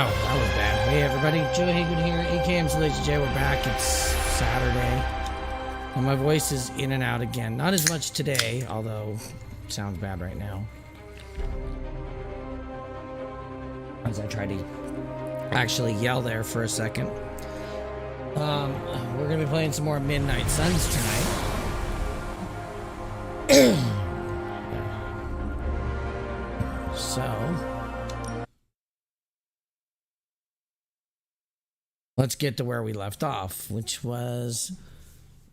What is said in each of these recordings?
that was bad. Hey everybody, Joe Hagan here, aka mclazyj. We're back. It's Saturday. And my voice is in and out again. Not as much today, although it sounds bad right now. As I try to actually yell there for a second. We're gonna be playing some more Midnight Suns tonight. So let's get to where we left off, which was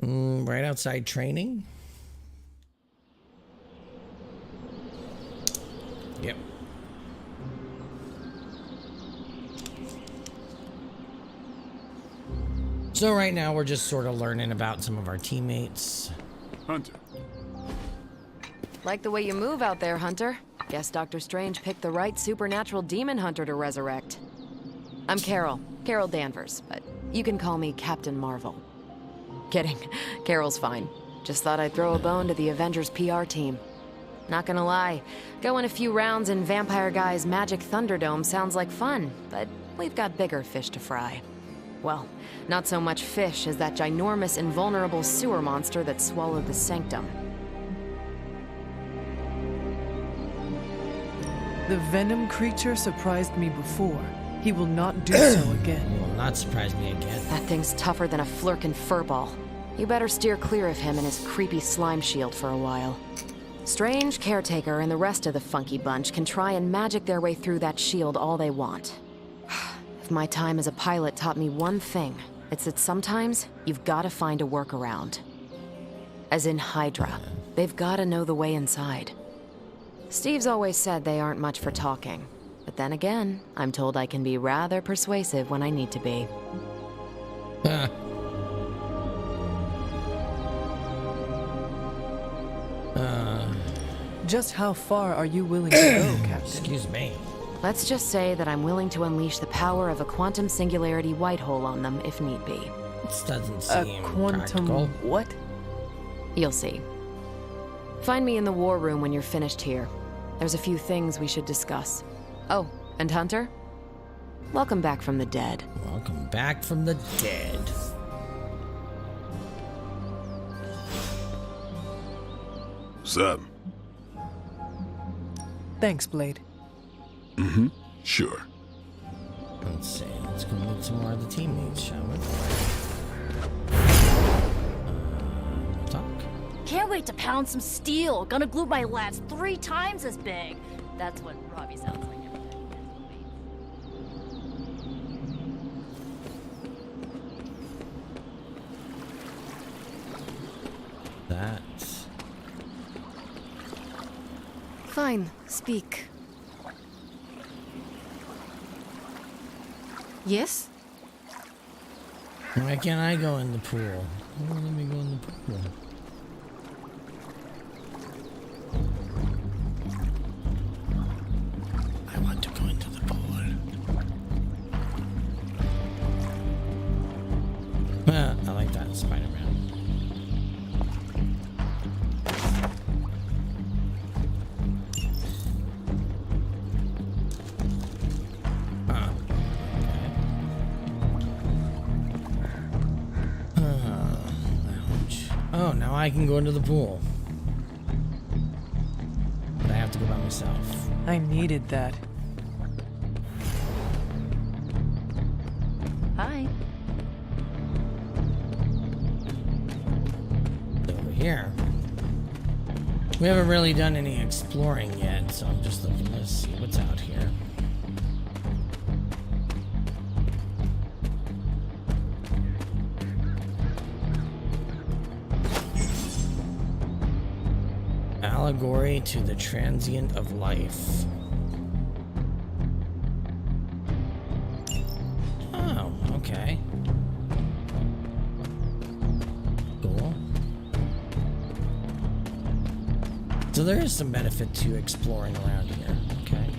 right outside training. Yep. So right now we're just sort of learning about some of our teammates. Hunter. Like the way you move out there, Hunter. Guess Dr. Strange picked the right supernatural demon hunter to resurrect. I'm Carol Danvers, but you can call me Captain Marvel. Kidding, Carol's fine. Just thought I'd throw a bone to the Avengers PR team. Not gonna lie, going a few rounds in Vampire Guy's Magic Thunderdome sounds like fun, but we've got bigger fish to fry. Well, not so much fish as that ginormous invulnerable sewer monster that swallowed the Sanctum. The venom creature surprised me before. He will not do so again. He will not surprise me again. That thing's tougher than a flirkin' furball. You better steer clear of him and his creepy slime shield for a while. Strange, Caretaker, and the rest of the funky bunch can try and magic their way through that shield all they want. If my time as a pilot taught me one thing, it's that sometimes you've got to find a workaround. As in Hydra, they've got to know the way inside. Steve's always said they aren't much for talking. But then again, I'm told I can be rather persuasive when I need to be. Just how far are you willing to go, Captain? Excuse me. Let's just say that I'm willing to unleash the power of a quantum singularity white hole on them if need be. This doesn't A seem quantum practical. what? You'll see. Find me in the war room when you're finished here. There's a few things we should discuss. Oh, and Hunter? Welcome back from the dead. Welcome back from the dead. Sup? Thanks, Blade. Mm-hmm. Sure. Let's see. Let's go meet some more of the teammates, shall we? Talk. Can't wait to pound some steel. Gonna glue my lats 3 times as big. That's what Robbie sounds like every time he gets That's... Fine, speak. Yes? Why can't I go in the pool? Why won't let me go in the pool? I want to go into the pool. I like that Spider-Man. Oh, now I can go into the pool. But I have to go by myself. I needed that. Hi. Over here. We haven't really done any exploring yet, so I'm just looking to see what's out here. Allegory to the transient of life. Oh, okay. Cool. So there is some benefit to exploring around here. Okay.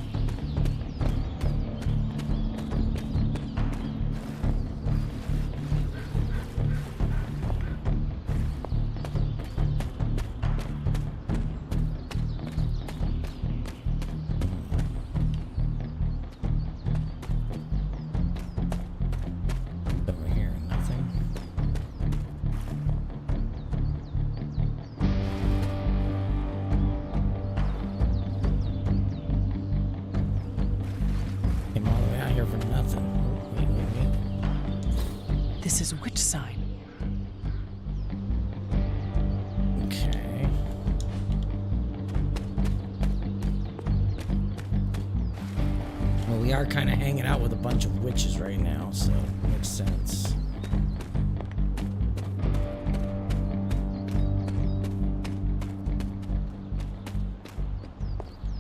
We are kind of hanging out with a bunch of witches right now, so it makes sense.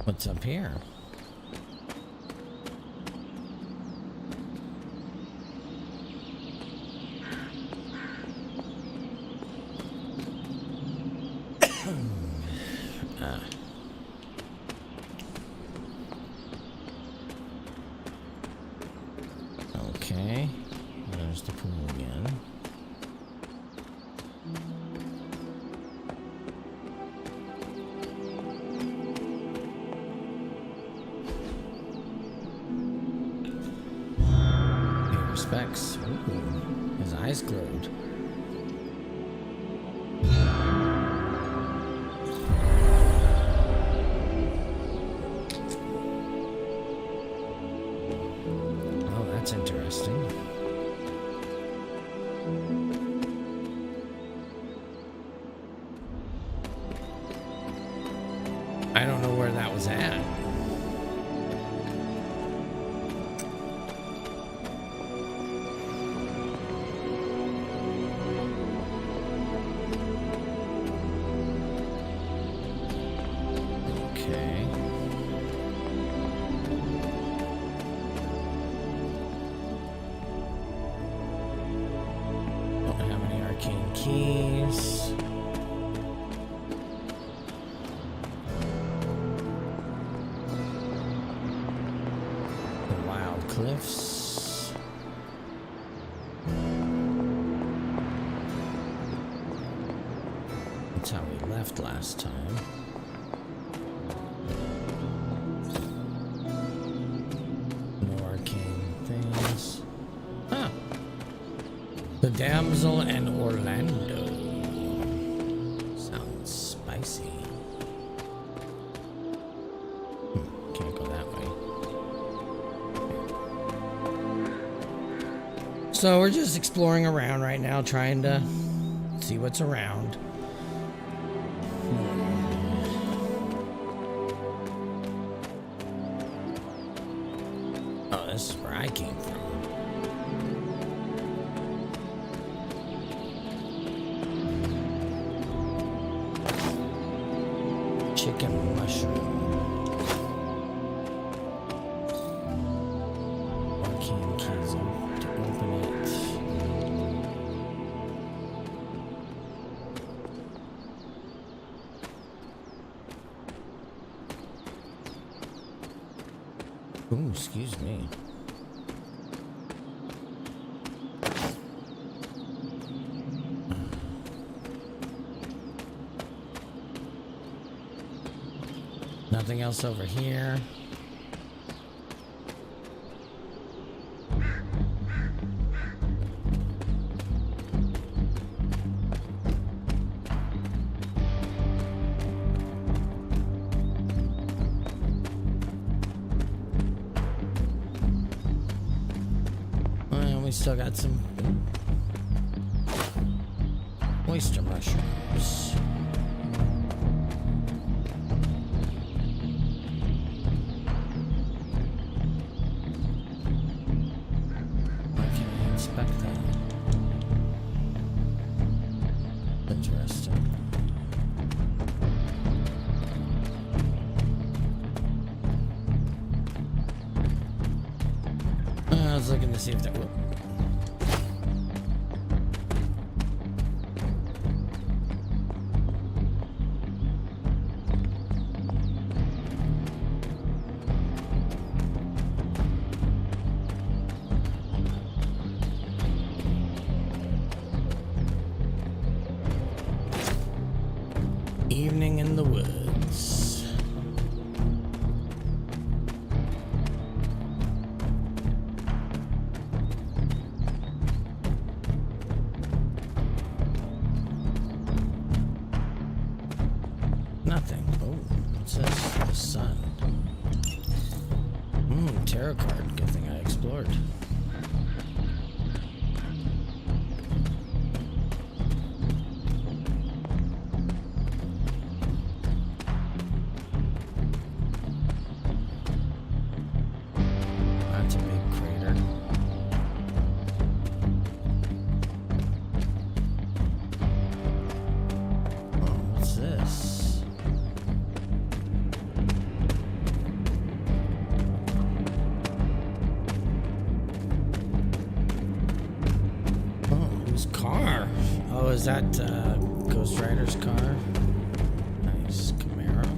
What's up here? Okay, there's the pool again. Pay respects. Ooh, his eyes glowed. That's interesting. I don't know where that was at. Okay. Arcane keys. The wild cliffs. That's how we left last time. No arcane things. Huh. The Damsel and Orlando. Sounds spicy. Can't go that way. So we're just exploring around right now, trying to see what's around. Oh, this is where I came from. Chicken mushroom. Arcane keys to open it. Ooh, excuse me. Nothing else over here. Well, we still got some oyster mushrooms. Interesting. I was looking to see if that would. Evening in the woods. Nothing. Oh, what's this? The sun. Tarot card. Good thing I explored. car. Oh, is that Ghost Rider's car? Nice Camaro.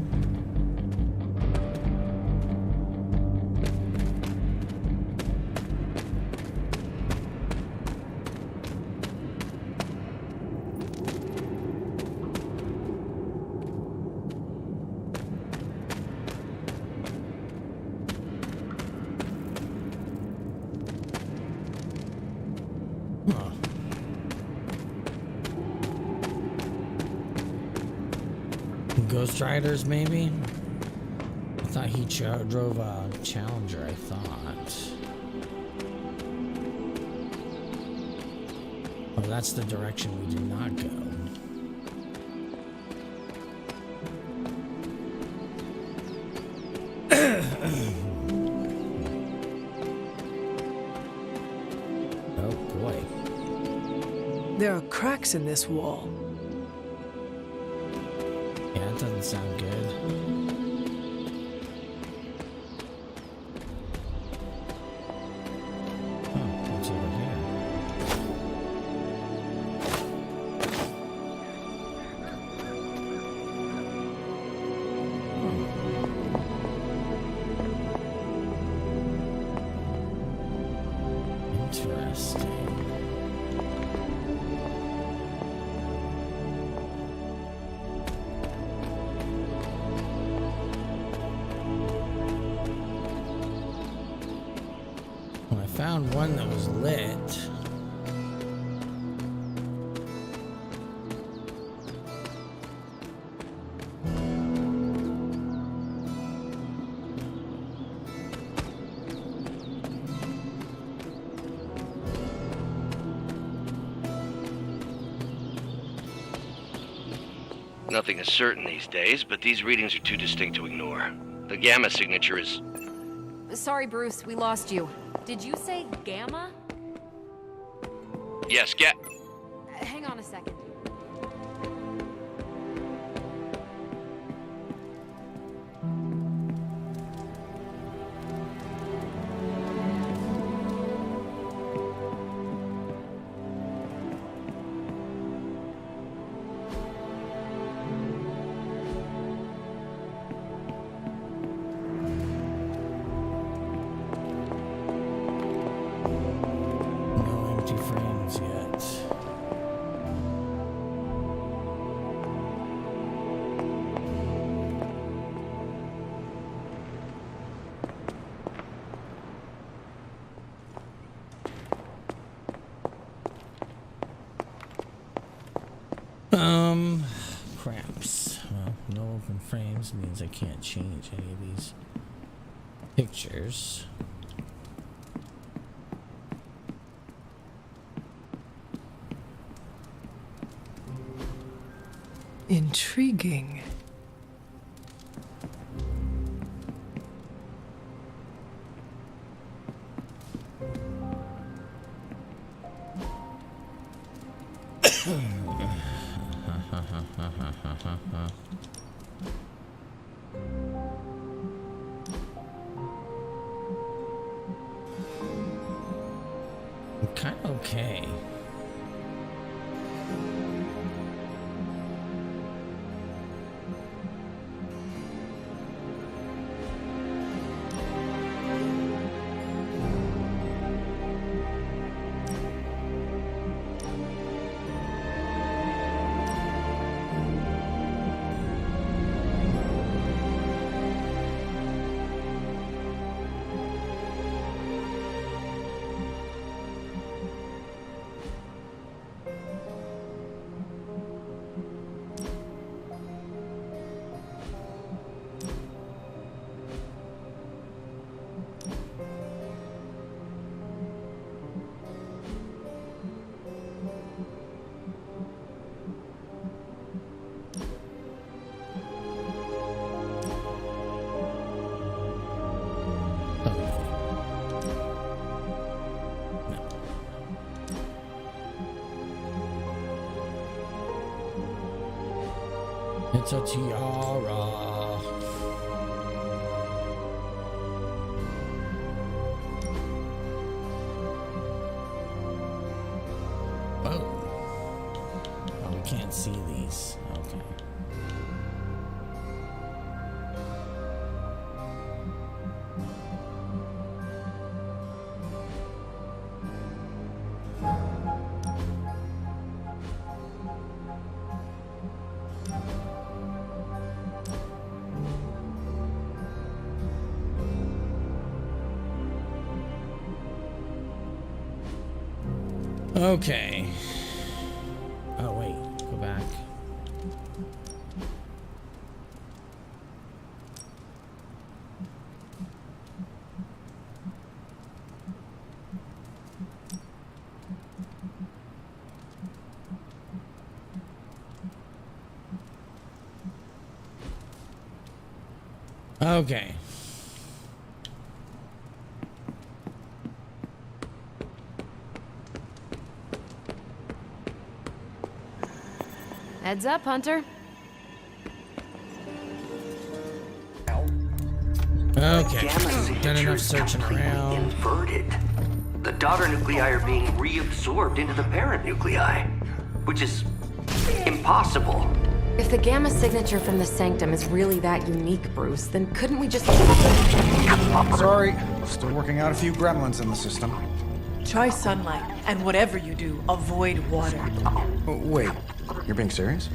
Huh. Ghost Riders, maybe? I thought he drove a Challenger, I thought. Oh, that's the direction we did not go. Oh, boy. There are cracks in this wall. Yeah, that doesn't sound good. Oh, what's over here? Oh. Interesting. Well, I found one that was lit. Nothing is certain these days, but these readings are too distinct to ignore. The gamma signature is... Sorry, Bruce, we lost you. Did you say Gamma? Yes, Hang on a second. No empty frames yet. Cramps. Well, no open frames means I can't change any of these pictures. Intriguing. I'm kind of okay. It's a tiara. Whoa. can't see these. Okay. Okay. Oh, wait. Go back. Okay. Heads up, Hunter. Okay. Done enough searching around. Inverted. The daughter nuclei are being reabsorbed into the parent nuclei, which is impossible. If the gamma signature from the sanctum is really that unique, Bruce, then couldn't we just... Sorry, still working out a few gremlins in the system. Try sunlight, and whatever you do, avoid water. Oh, wait, you're being serious?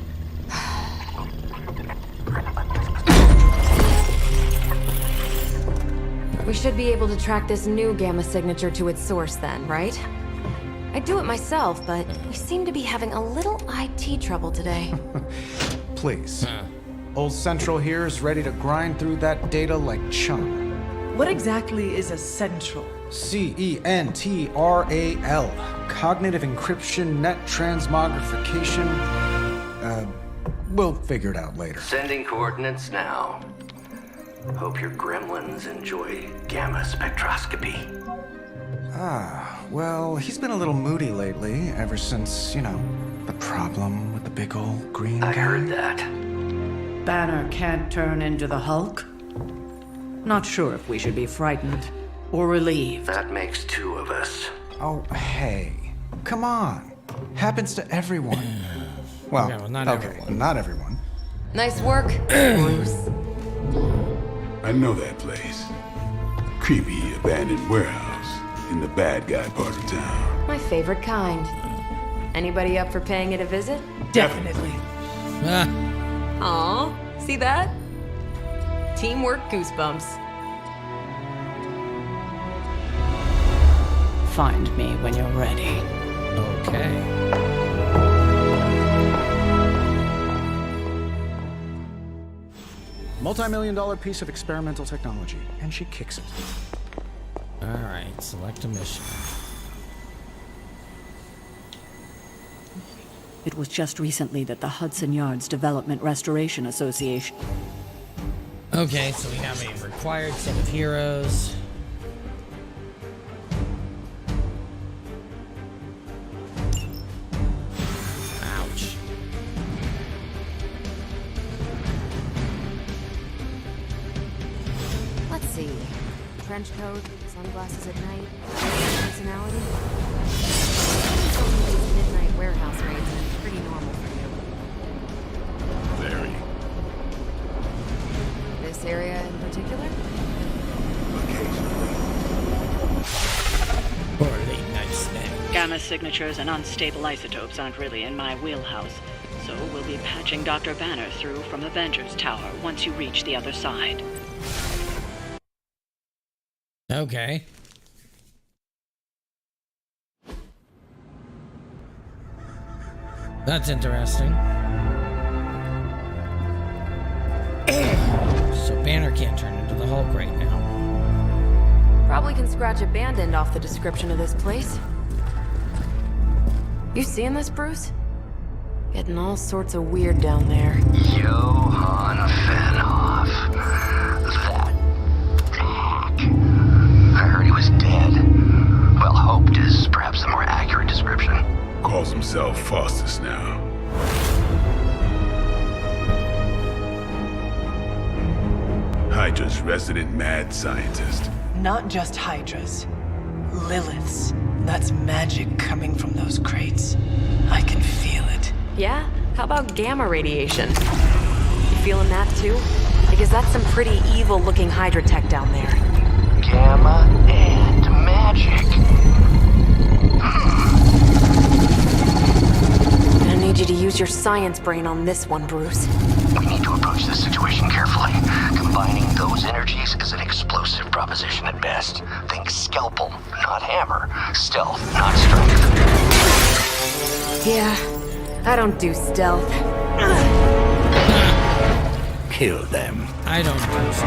We should be able to track this new gamma signature to its source then, right? I'd do it myself, but we seem to be having a little IT trouble today. Please. Old Central here is ready to grind through that data like chum. What exactly is a central? CENTRAL. Cognitive encryption, net transmogrification. We'll figure it out later. Sending coordinates now. Hope your gremlins enjoy gamma spectroscopy. Well, he's been a little moody lately, ever since, you know, the problem with the big old green guy. I heard that. Banner can't turn into the Hulk? Not sure if we should be frightened or relieved. That makes two of us. Oh, hey. Come on. Happens to everyone. Well, Yeah, well, not okay, everyone. not everyone. Nice work, Bruce. I know that place. Creepy abandoned warehouse in the bad guy part of town. My favorite kind. Anybody up for paying it a visit? Definitely. Ah, Aw, see that? Teamwork goosebumps. Find me when you're ready. okay. Multi-million-dollar piece of experimental technology, and she kicks it. Alright, select a mission. It was just recently that the Hudson Yards Development Restoration Association. Okay, so we have a required set of heroes. Ouch. Let's see. Trench coat, sunglasses at night, personality. These midnight warehouse raids are pretty normal for you. Very. This area in particular? Occasionally. Or late night snack. Gamma signatures and unstable isotopes aren't really in my wheelhouse, so we'll be patching Dr. Banner through from Avengers Tower once you reach the other side. Okay. That's interesting. So Banner can't turn into the Hulk right now. Probably can scratch abandoned off the description of this place. You seeing this, Bruce? Getting all sorts of weird down there. Johann Fenhoff. That hack. I heard he was dead. Well, hoped is perhaps the more accurate description. Calls himself Faustus now. Hydra's resident mad scientist. Not just Hydras. Liliths. That's magic coming from those crates. I can feel it. Yeah? How about gamma radiation? You feeling that too? Because that's some pretty evil-looking Hydra tech down there. Gamma and magic. I need you to use your science brain on this one, Bruce. We need to approach this situation carefully. Combining those energies is an explosive proposition at best. Think scalpel, not hammer. Stealth, not strength. Yeah, I don't do stealth. Kill them. I don't do so.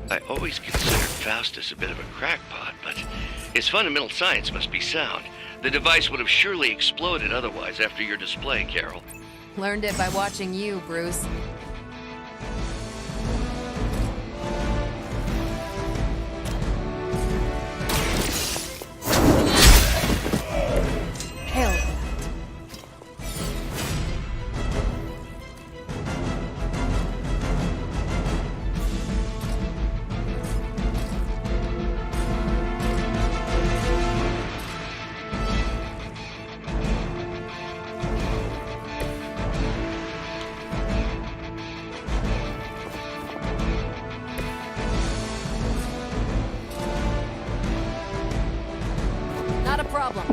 I always considered Faustus a bit of a crackpot, but his fundamental science must be sound. The device would have surely exploded otherwise after your display, Carol. Learned it by watching you, Bruce. Hell. Not a problem.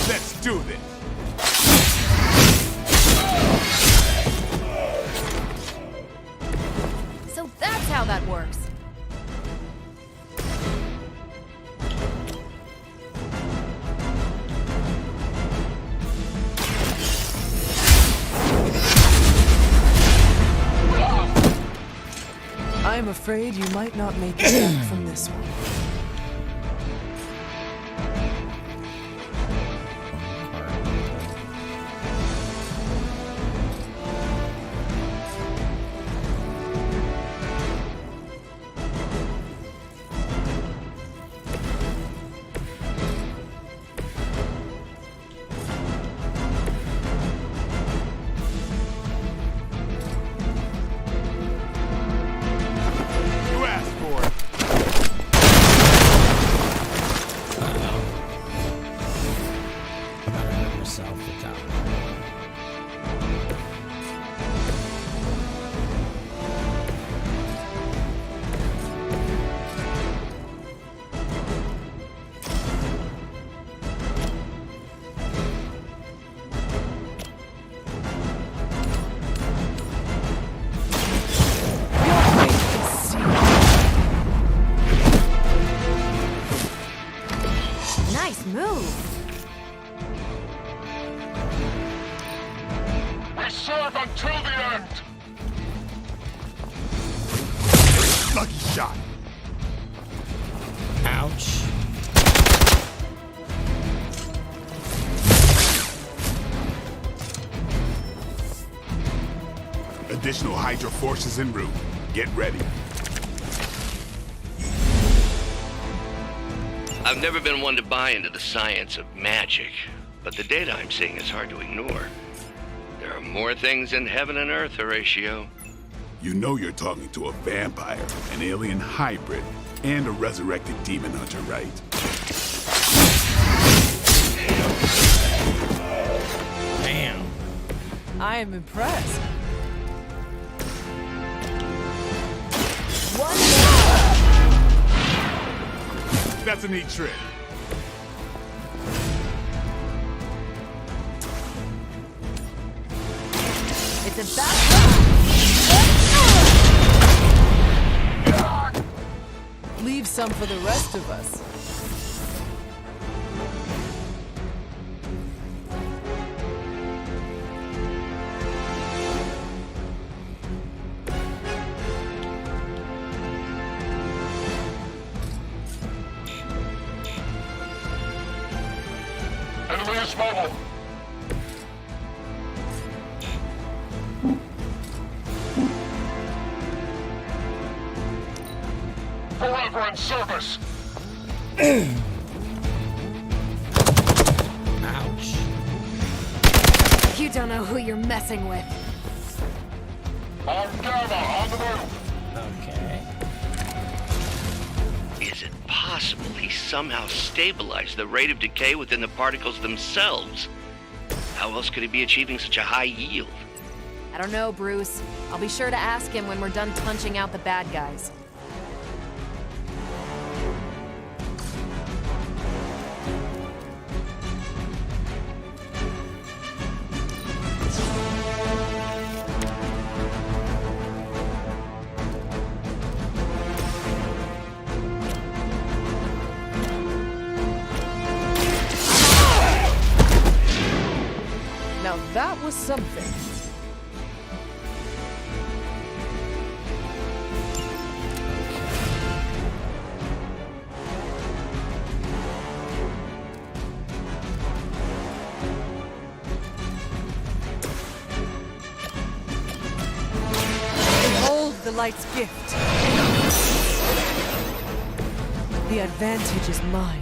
Let's do this. So that's how that works. I'm afraid you might not make it back from this one. You asked for it. I'm about to hurt myself with that one. Nice move. I saw them to the end. Lucky shot. Ouch. Additional Hydra forces en route. Get ready. I've never been one to buy into the science of magic, but the data I'm seeing is hard to ignore. There are more things in heaven and earth, Horatio. You know you're talking to a vampire, an alien hybrid, and a resurrected demon hunter, right? Damn. I am impressed. That's a neat trick. It's about Leave some for the rest of us. Focus mobile. Forever in service. Ouch. You don't know who you're messing with. On Gamma, on the move. Okay. Is it possible he somehow stabilized the rate of decay within the particles themselves? How else could he be achieving such a high yield? I don't know, Bruce. I'll be sure to ask him when we're done punching out the bad guys. Now that was something. Behold the light's gift. The advantage is mine.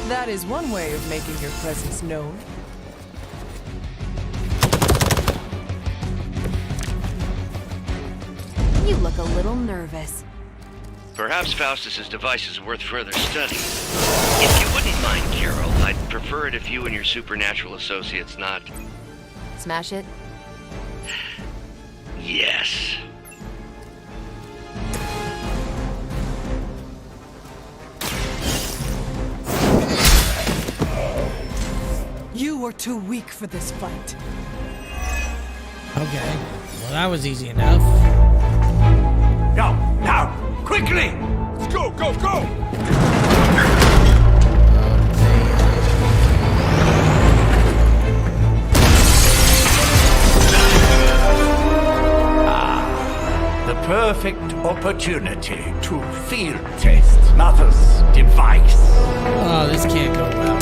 That is one way of making your presence known. You look a little nervous. Perhaps Faustus's device is worth further study. If you wouldn't mind, Carol, I'd prefer it if you and your supernatural associates not... Smash it? Yes. You are too weak for this fight. Okay. Well, that was easy enough. Now, now, quickly! Let's go, go, go! The perfect opportunity to field test Mother's device. Oh, this can't go well.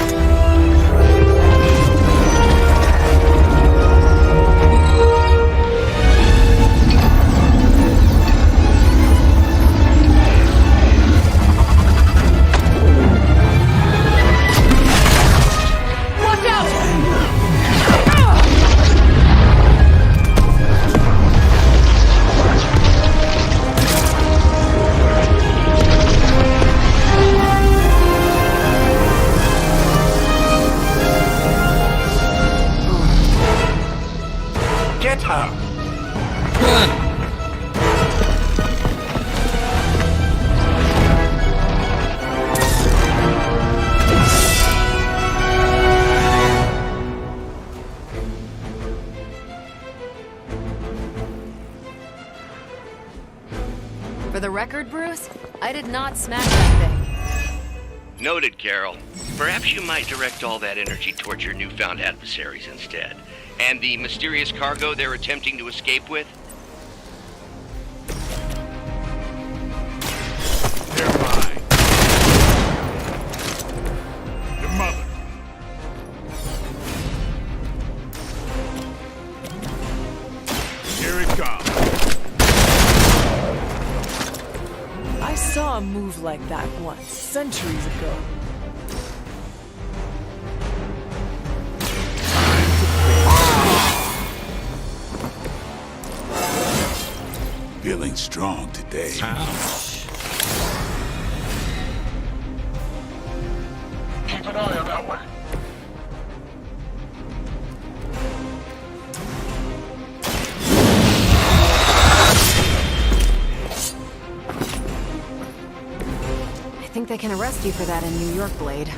Get her. For the record, Bruce, I did not smash that thing. Noted, Carol. Perhaps you might direct all that energy towards your newfound adversaries instead. And the mysterious cargo they're attempting to escape with? They're mine. Your mother. Here it comes. I saw a move like that once, centuries ago. Feeling strong today. Ouch. Keep an eye on that one. I think they can arrest you for that in New York, Blade.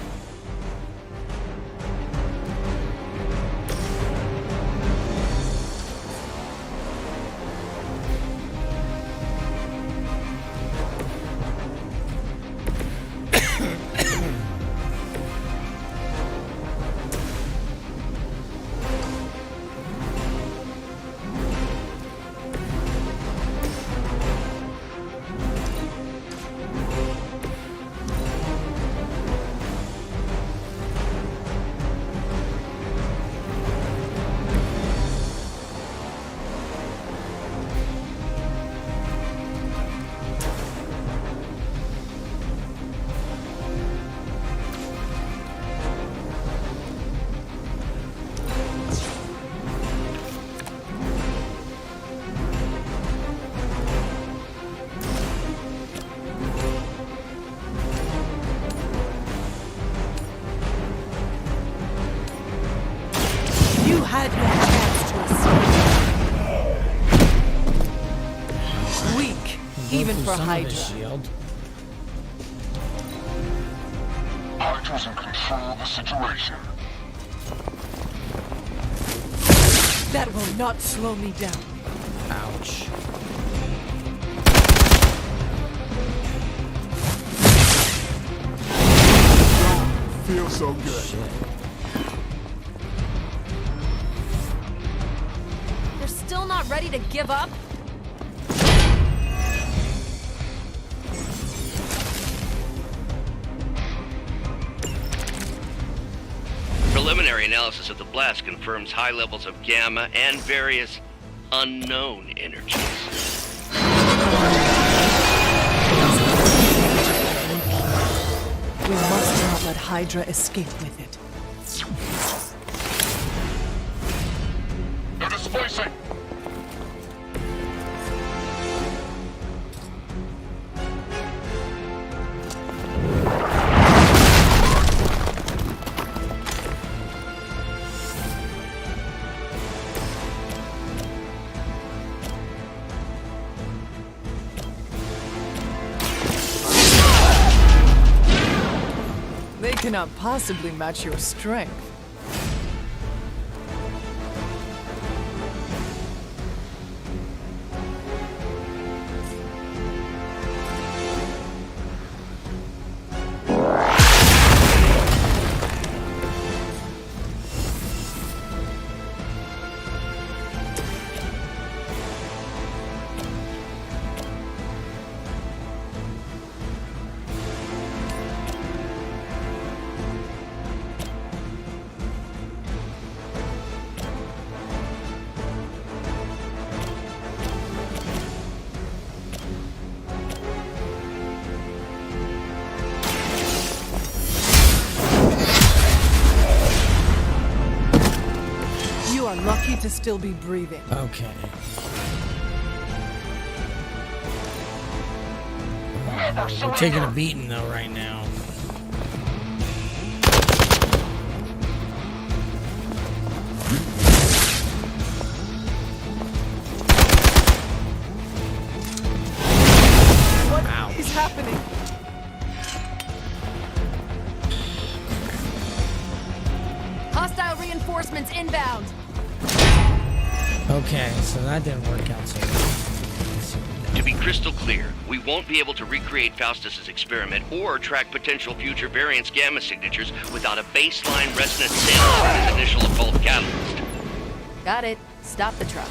even through for some of Hydra. his shield. Hydra's in control of the situation. That will not slow me down. Ouch. Feels so good. Shit. You're still not ready to give up? Preliminary analysis of the blast confirms high levels of gamma and various unknown energies. We must not let Hydra escape with it. They're displacing. They cannot possibly match your strength. You are lucky to still be breathing. Okay. We're taking a beating though right now. What is happening? Hostile reinforcements inbound. Okay, so that didn't work out so well. To be crystal clear, we won't be able to recreate Faustus's experiment or track potential future variants' gamma signatures without a baseline resonance sample from his initial occult catalyst. Got it. Stop the truck.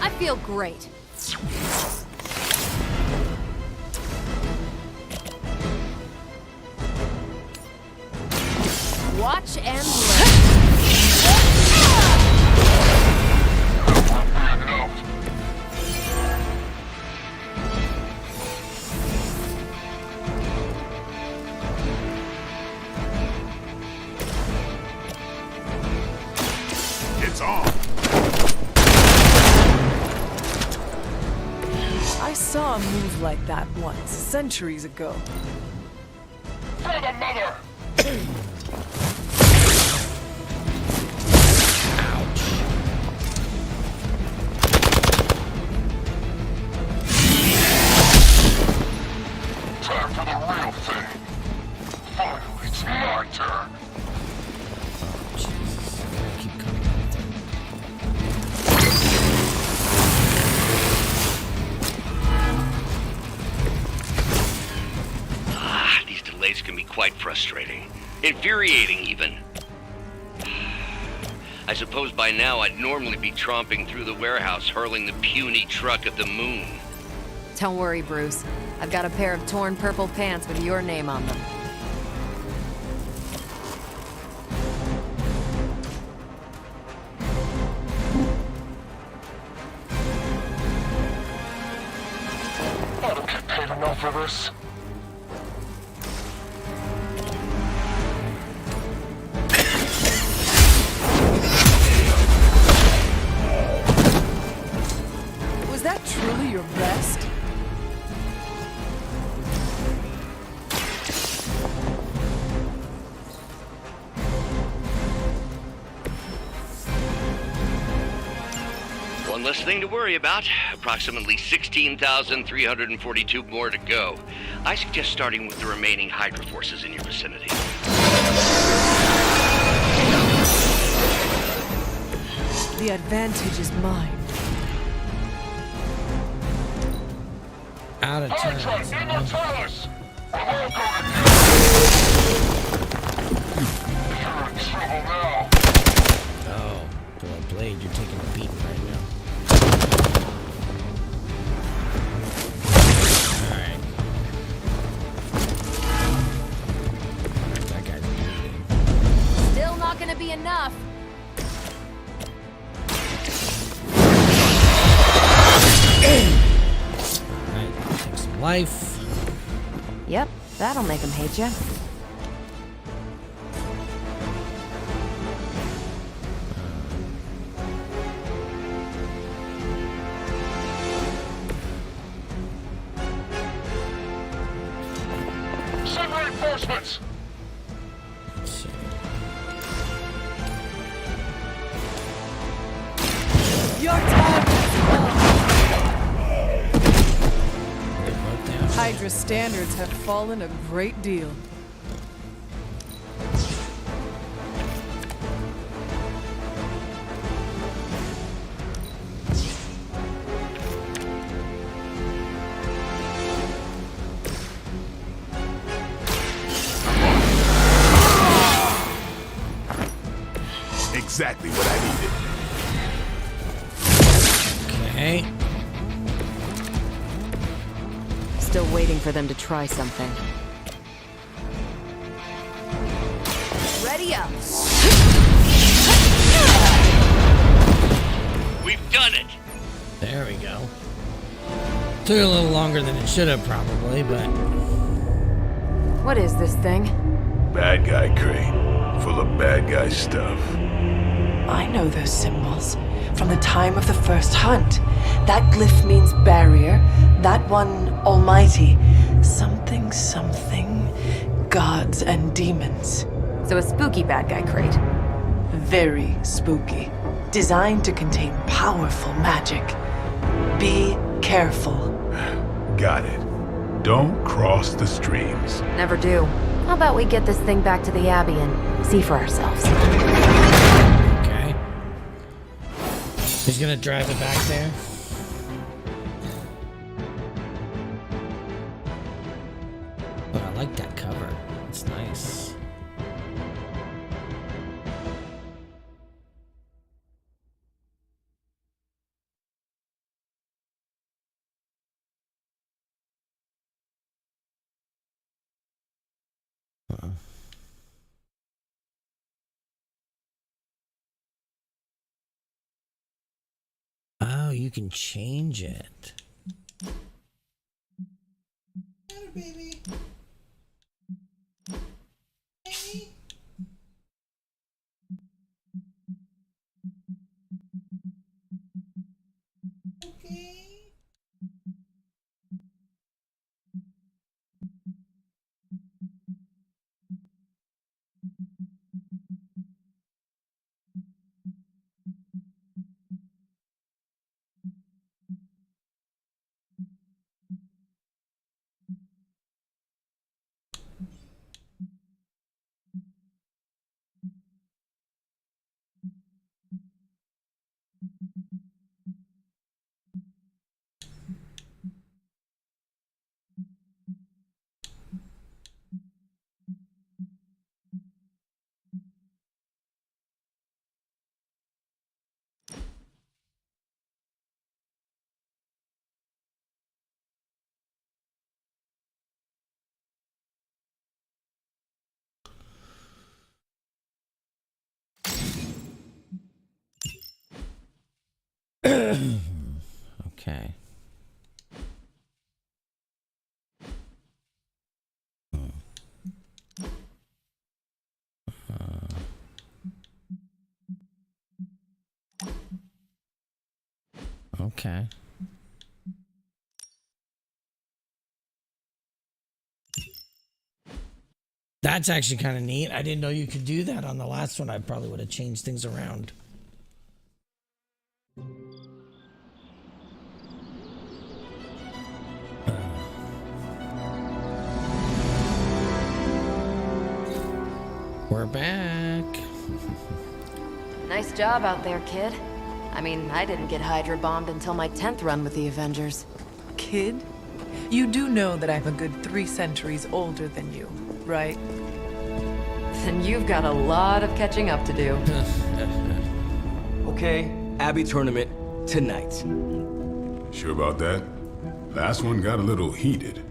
I feel great. Watch and learn. It's on. I saw a move like that once, centuries ago. For the mother. Time for the real thing. Finally, it's my turn. Jesus, I gotta keep coming out there. These delays can be quite frustrating. Infuriating, even. I suppose by now I'd normally be tromping through the warehouse, hurling the puny truck at the moon. Don't worry, Bruce. I've got a pair of torn purple pants with your name on them. I don't get paid enough for this. Was that truly your best? One less thing to worry about. Approximately 16,342 more to go. I suggest starting with the remaining Hydra forces in your vicinity. The advantage is mine. Out of turn. Immortalis! You're in trouble now. Oh, boy, Blade, you're taking a beating right now. Alright. That guy's bleeding. Still not gonna be enough. Alright, take some life. Yep, that'll make him hate you. Send reinforcements! Let's see. Your time is They both down. up. Hydra standards have fallen a great deal. Exactly what I needed. Okay. Still waiting for them to try something. Ready up. We've done it! There we go. Took a little longer than it should have probably, but... What is this thing? Bad guy crate. Full of bad guy stuff. I know those symbols from the time of the first hunt. That glyph means barrier, that one almighty. Something, something, gods and demons. So a spooky bad guy crate. Very spooky. Designed to contain powerful magic. Be careful. Got it. Don't cross the streams. Never do. How about we get this thing back to the Abbey and see for ourselves? Okay. He's gonna drive it back there. Oh, I like that cover. It's nice. Oh, you can change it. Baby. Okay. Okay. Okay. That's actually kind of neat. I didn't know you could do that on the last one. I probably would have changed things around. back. Nice job out there, kid. I mean, I didn't get Hydra bombed until my 10th run with the Avengers. Kid, you do know that I'm a good 3 centuries older than you, right? Then you've got a lot of catching up to do. Okay, Abbey tournament tonight. Sure about that? Last one got a little heated.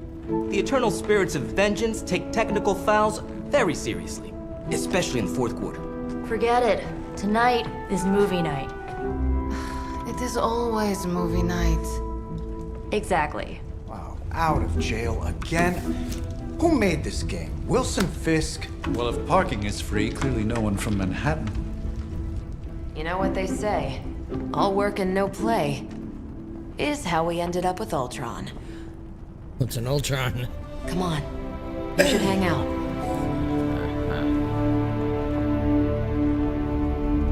The eternal spirits of vengeance take technical fouls very seriously, especially in the fourth quarter. Forget it. Tonight is movie night. It is always movie night. Exactly. Wow, out of jail again? Who made this game? Wilson Fisk? Well, if parking is free, clearly no one from Manhattan. You know what they say? All work and no play is how we ended up with Ultron. What's an Ultron? Come on. You should hang out.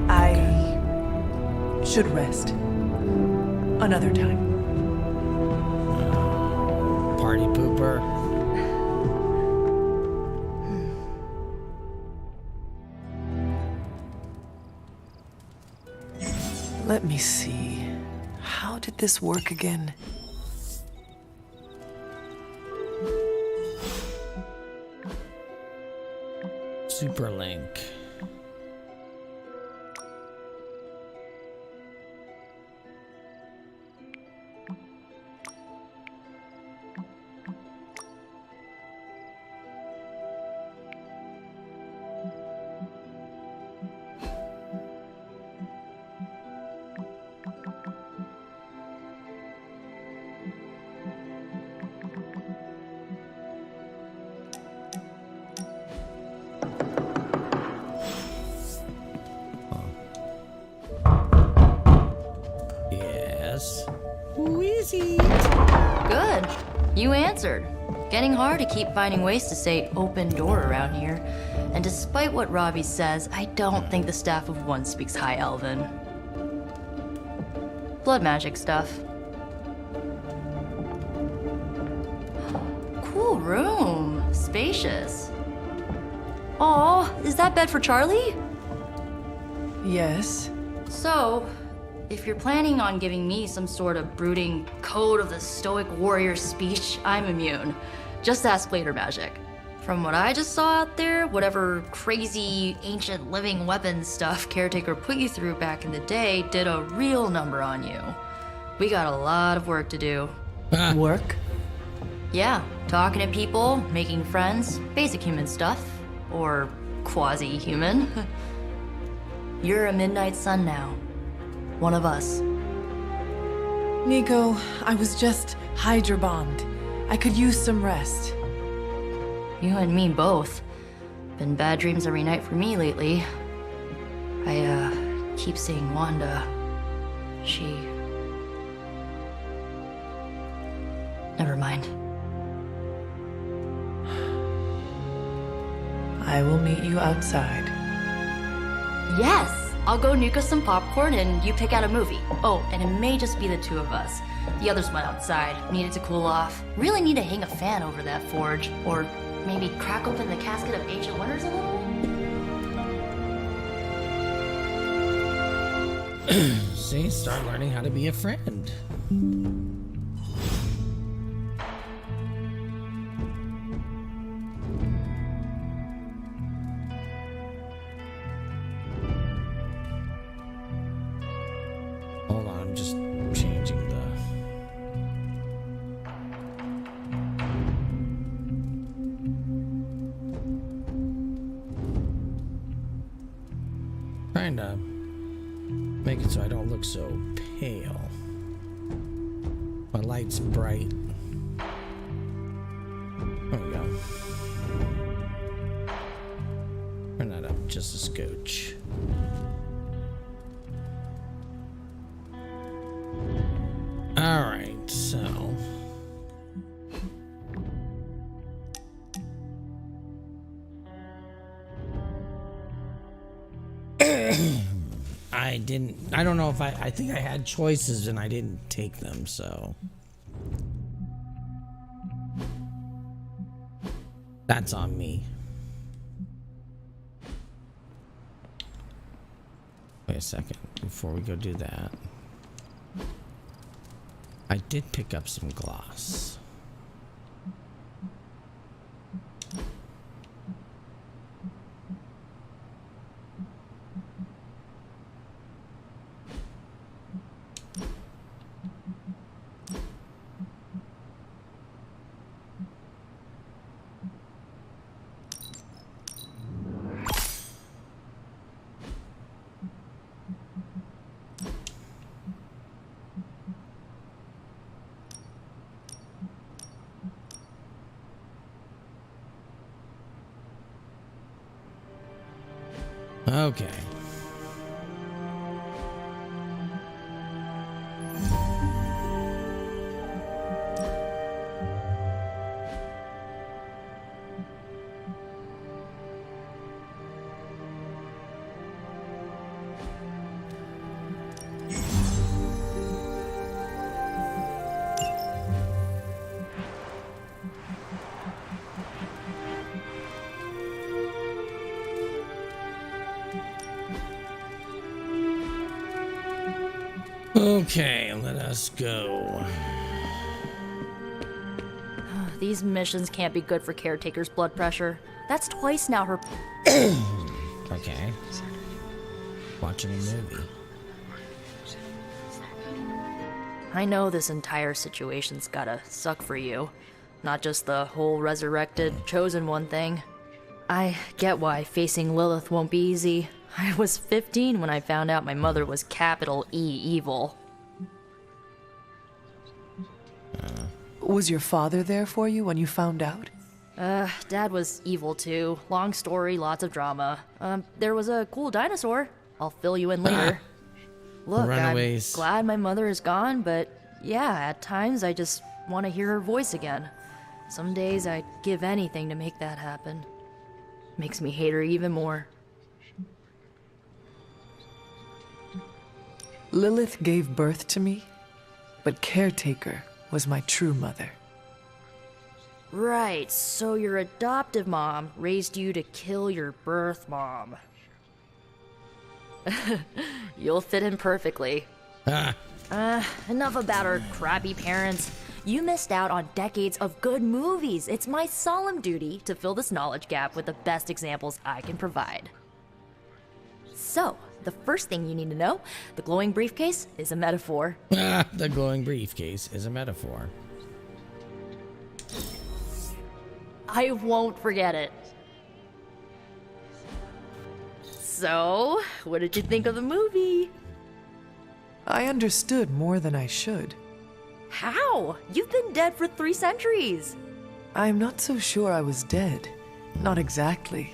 I should rest. Another time. Party pooper. Let me see. How did this work again? Superlink. Who is it? Good. You answered. Getting hard to keep finding ways to say open door around here. And despite what Robbie says, I don't think the staff of one speaks High Elven. Blood magic stuff. Cool room. Spacious. Aw, is that bed for Charlie? Yes. So, if you're planning on giving me some sort of brooding code of the stoic warrior speech, I'm immune. Just ask later, Magic. From what I just saw out there, whatever crazy ancient living weapons stuff Caretaker put you through back in the day did a real number on you. We got a lot of work to do. Work? Yeah, talking to people, making friends, basic human stuff. Or quasi-human. You're a Midnight Sun now. One of us. Nico, I was just Hydra bombed. I could use some rest. You and me both. Been bad dreams every night for me lately. I, keep seeing Wanda. She... Never mind. I will meet you outside. Yes! I'll go nuke us some popcorn and you pick out a movie. Oh, and it may just be the two of us. The others went outside, needed to cool off. Really need to hang a fan over that forge. Or maybe crack open the casket of ancient wonders a little? See, start learning how to be a friend. Hold on, I'm just changing the... Trying to make it so I don't look so pale. My light's bright. There we go. Turn that up just a scotch. Alright, so... I don't know if I think I had choices and I didn't take them, so... That's on me. Wait a second, before we go do that. I did pick up some gloss. Okay. Okay, let us go. These missions can't be good for Caretaker's blood pressure. That's twice now her... Okay. Watching a movie. I know this entire situation's gotta suck for you. Not just the whole resurrected, chosen one thing. I get why facing Lilith won't be easy. I was 15 when I found out my mother was capital E evil. Was your father there for you when you found out? Dad was evil too. Long story, lots of drama. There was a cool dinosaur. I'll fill you in later. Look, Runaways. I'm glad my mother is gone, but yeah, at times I just want to hear her voice again. Some days I'd give anything to make that happen. Makes me hate her even more. Lilith gave birth to me, but Caretaker was my true mother. Right, so your adoptive mom raised you to kill your birth mom. You'll fit in perfectly. Enough about our crappy parents. You missed out on decades of good movies. It's my solemn duty to fill this knowledge gap with the best examples I can provide. So, the first thing you need to know, the glowing briefcase is a metaphor. The glowing briefcase is a metaphor. I won't forget it. So, what did you think of the movie? I understood more than I should. How? You've been dead for 3 centuries. I'm not so sure I was dead. Not exactly.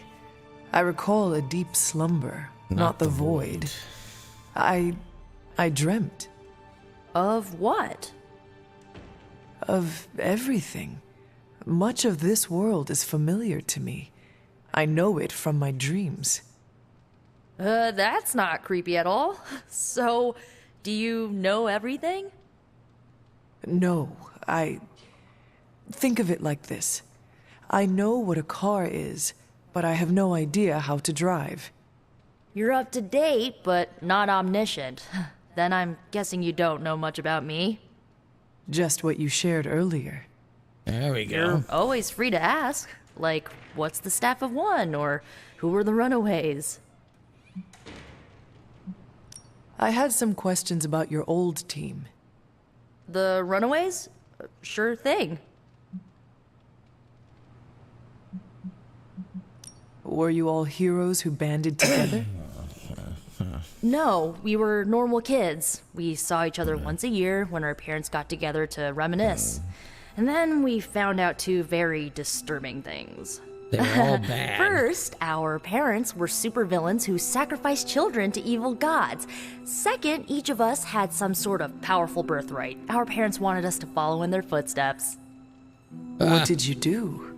I recall a deep slumber, not the void. I dreamt. Of what? Of everything. Much of this world is familiar to me. I know it from my dreams. That's not creepy at all. So, do you know everything? No, think of it like this. I know what a car is, but I have no idea how to drive. You're up to date, but not omniscient. Then I'm guessing you don't know much about me. Just what you shared earlier. There we go. You're always free to ask. Like, what's the staff of one? Or who were the runaways? I had some questions about your old team. The runaways? Sure thing. Were you all heroes who banded together? No, we were normal kids. We saw each other once a year when our parents got together to reminisce. And then we found out 2 very disturbing things. They were all bad. First, our parents were supervillains who sacrificed children to evil gods. Second, each of us had some sort of powerful birthright. Our parents wanted us to follow in their footsteps. What did you do?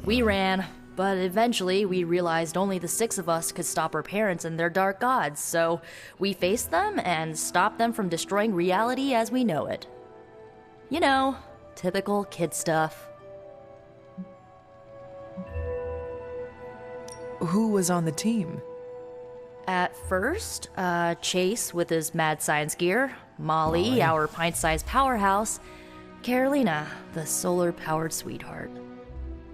We ran, but eventually we realized only the 6 of us could stop our parents and their dark gods, so we faced them and stopped them from destroying reality as we know it. You know, typical kid stuff. Who was on the team? At first, Chase with his mad science gear, Molly, our pint-sized powerhouse, Carolina, the solar-powered sweetheart.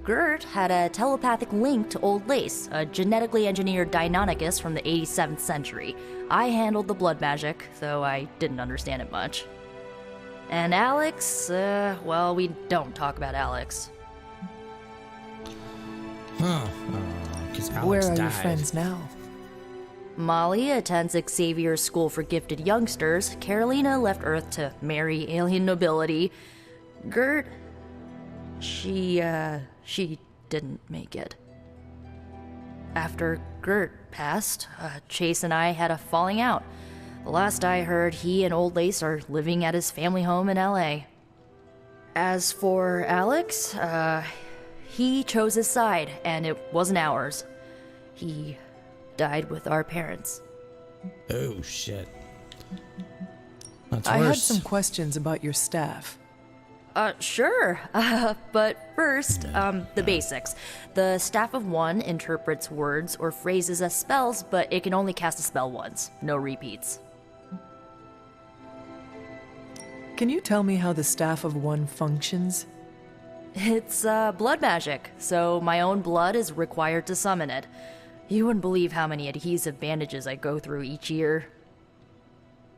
Gert had a telepathic link to Old Lace, a genetically engineered Deinonychus from the 87th century. I handled the blood magic, though I didn't understand it much. And Alex, well, we don't talk about Alex. Huh. 'Cause Alex Where are your died. friends now? Molly attends Xavier's School for Gifted Youngsters. Carolina left Earth to marry alien nobility. Gert, she didn't make it. After Gert passed, Chase and I had a falling out. The last I heard, he and Old Lace are living at his family home in LA. As for Alex, he chose his side, and it wasn't ours. He died with our parents. Oh, shit. That's I had worse. some questions about your staff. Sure. But first, the basics. The Staff of One interprets words or phrases as spells, but it can only cast a spell once. No repeats. Can you tell me how the Staff of One functions? It's, blood magic, so my own blood is required to summon it. You wouldn't believe how many adhesive bandages I go through each year.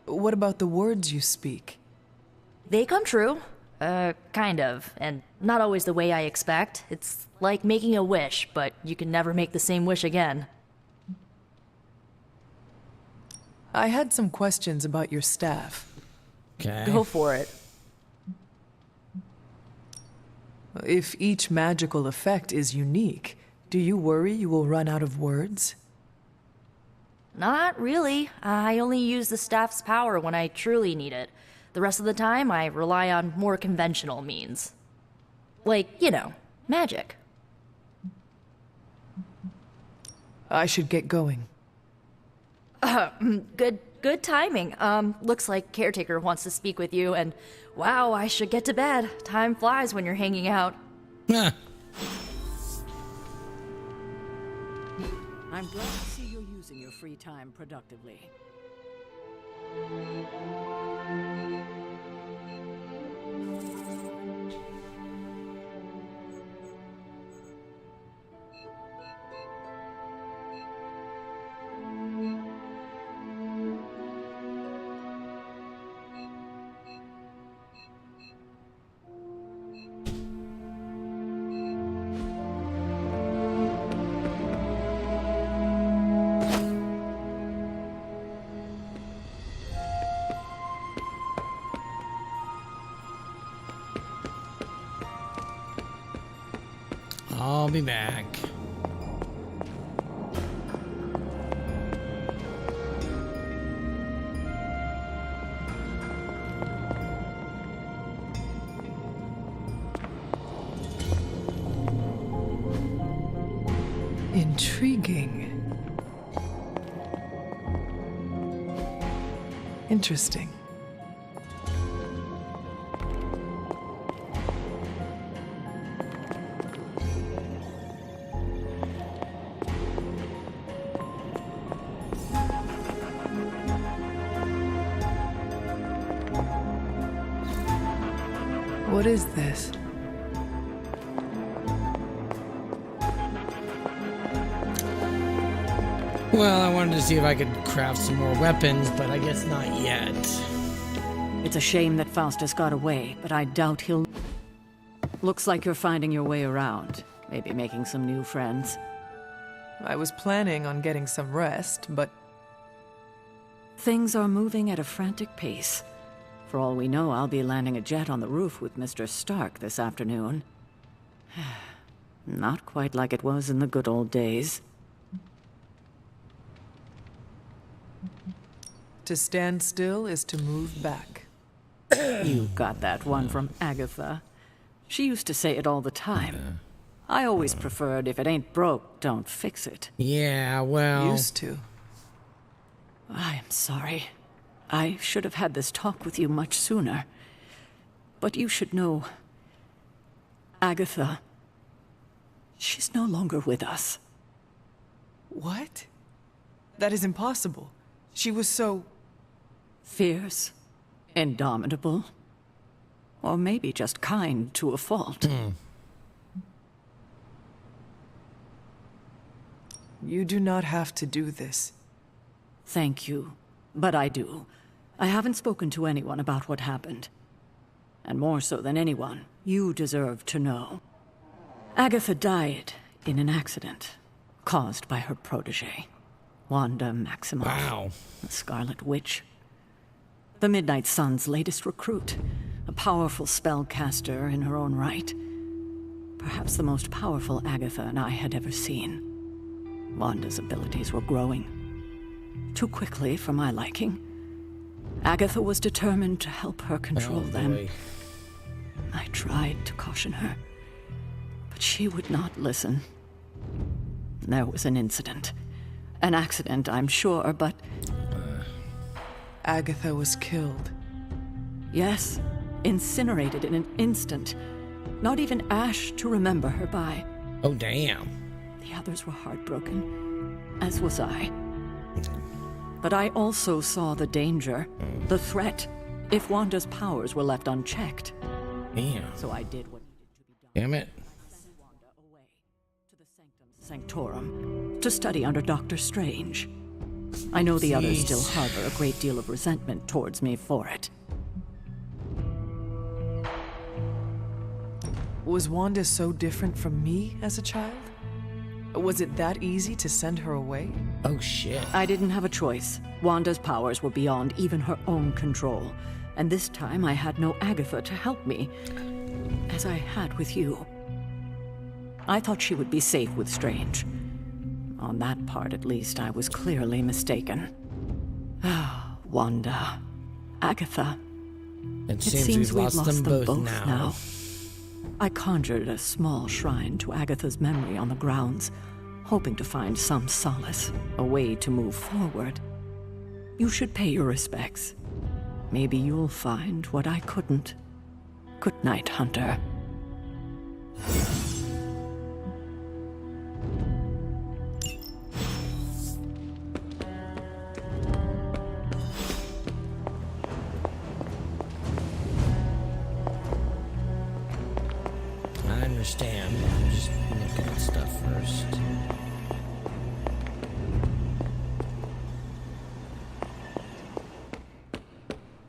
What about the words you speak? They come true. Kind of, and not always the way I expect. It's like making a wish, but you can never make the same wish again. I had some questions about your staff. Okay. Go for it. If each magical effect is unique, do you worry you will run out of words? Not really. I only use the staff's power when I truly need it. The rest of the time, I rely on more conventional means. Like, you know, magic. I should get going. Good timing. Looks like Caretaker wants to speak with you, and wow, I should get to bed. Time flies when you're hanging out. I'm glad to see you're using your free time productively. I'll be back. Intriguing. Interesting. What is this? Well, I wanted to see if I could craft some more weapons, but I guess not yet. It's a shame that Faustus got away, but I doubt he'll... Looks like you're finding your way around. Maybe making some new friends. I was planning on getting some rest, but... Things are moving at a frantic pace. For all we know, I'll be landing a jet on the roof with Mr. Stark this afternoon. Not quite like it was in the good old days. To stand still is to move back. You got that one from Agatha. She used to say it all the time. I always preferred, if it ain't broke, don't fix it. Yeah, well... Used to. I am sorry. I should have had this talk with you much sooner. But you should know... Agatha... She's no longer with us. What? That is impossible. She was so... Fierce, indomitable, or maybe just kind to a fault. You do not have to do this. Thank you, but I do. I haven't spoken to anyone about what happened. And more so than anyone, you deserve to know. Agatha died in an accident caused by her protege, Wanda Maximoff. Wow. The Scarlet Witch. The Midnight Sun's latest recruit, a powerful spellcaster in her own right. Perhaps the most powerful Agatha and I had ever seen. Wanda's abilities were growing. Too quickly for my liking. Agatha was determined to help her control them. I tried to caution her, but she would not listen. There was an incident. An accident, I'm sure, but... Agatha was killed. Yes, incinerated in an instant. Not even ash to remember her by. Oh, damn. The others were heartbroken, as was I. But I also saw the danger, the threat, if Wanda's powers were left unchecked. Damn. So I did what needed to be done. Damn it. I sent Wanda away to the Sanctum Sanctorum to study under Doctor Strange. I know the others still harbor a great deal of resentment towards me for it. Was Wanda so different from me as a child? Was it that easy to send her away? Oh, shit. I didn't have a choice. Wanda's powers were beyond even her own control. And this time I had no Agatha to help me, as I had with you. I thought she would be safe with Strange. On that part, at least, I was clearly mistaken. Ah, Wanda. Agatha. It seems we've lost them both now. I conjured a small shrine to Agatha's memory on the grounds, hoping to find some solace, a way to move forward. You should pay your respects. Maybe you'll find what I couldn't. Good night, Hunter. I understand. I'm just looking at stuff first.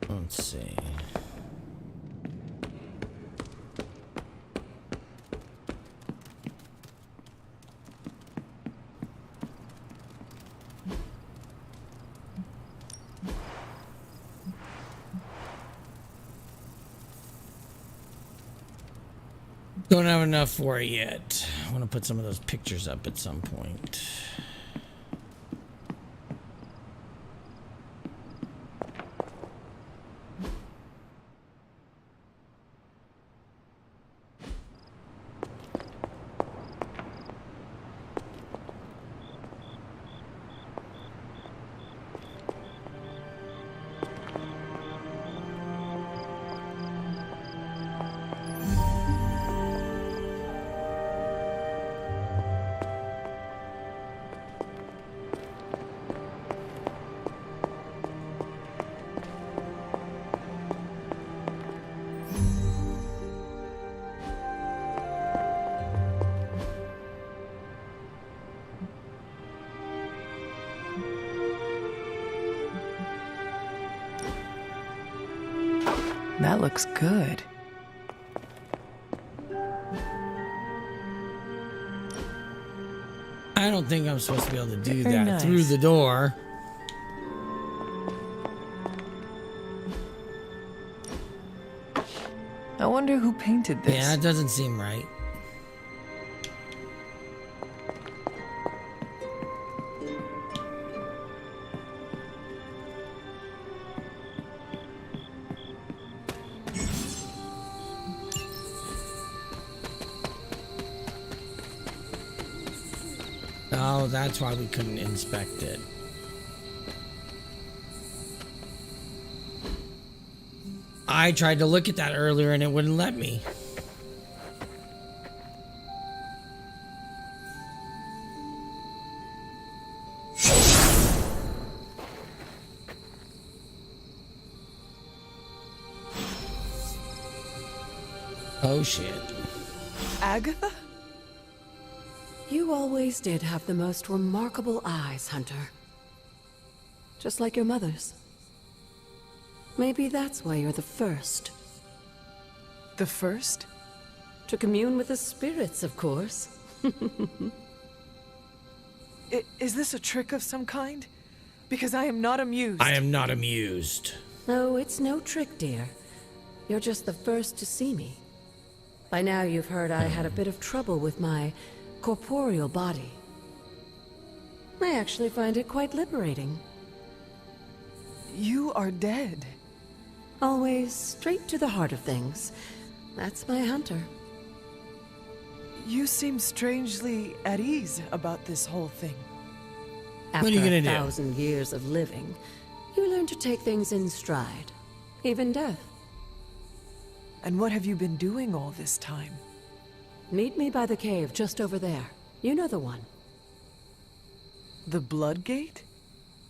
Let's see. Don't have enough for it yet. I want to put some of those pictures up at some point. That looks good. I don't think I'm supposed to be able to do Very that nice. through the door. I wonder who painted this. Yeah, it doesn't seem right. Oh, that's why we couldn't inspect it. I tried to look at that earlier and it wouldn't let me. Oh shit. Agatha? You always did have the most remarkable eyes, Hunter. Just like your mother's. Maybe that's why you're the first. The first? To commune with the spirits, of course. Is this a trick of some kind? Because I am not amused. I am not amused. No, it's no trick, dear. You're just the first to see me. By now you've heard I had a bit of trouble with my corporeal body. I actually find it quite liberating. You are dead. Always straight to the heart of things. That's my Hunter. You seem strangely at ease about this whole thing. After What are you gonna do? 1,000 years of living, you learn to take things in stride. Even death. And what have you been doing all this time? Meet me by the cave just over there. You know the one. The Blood Gate?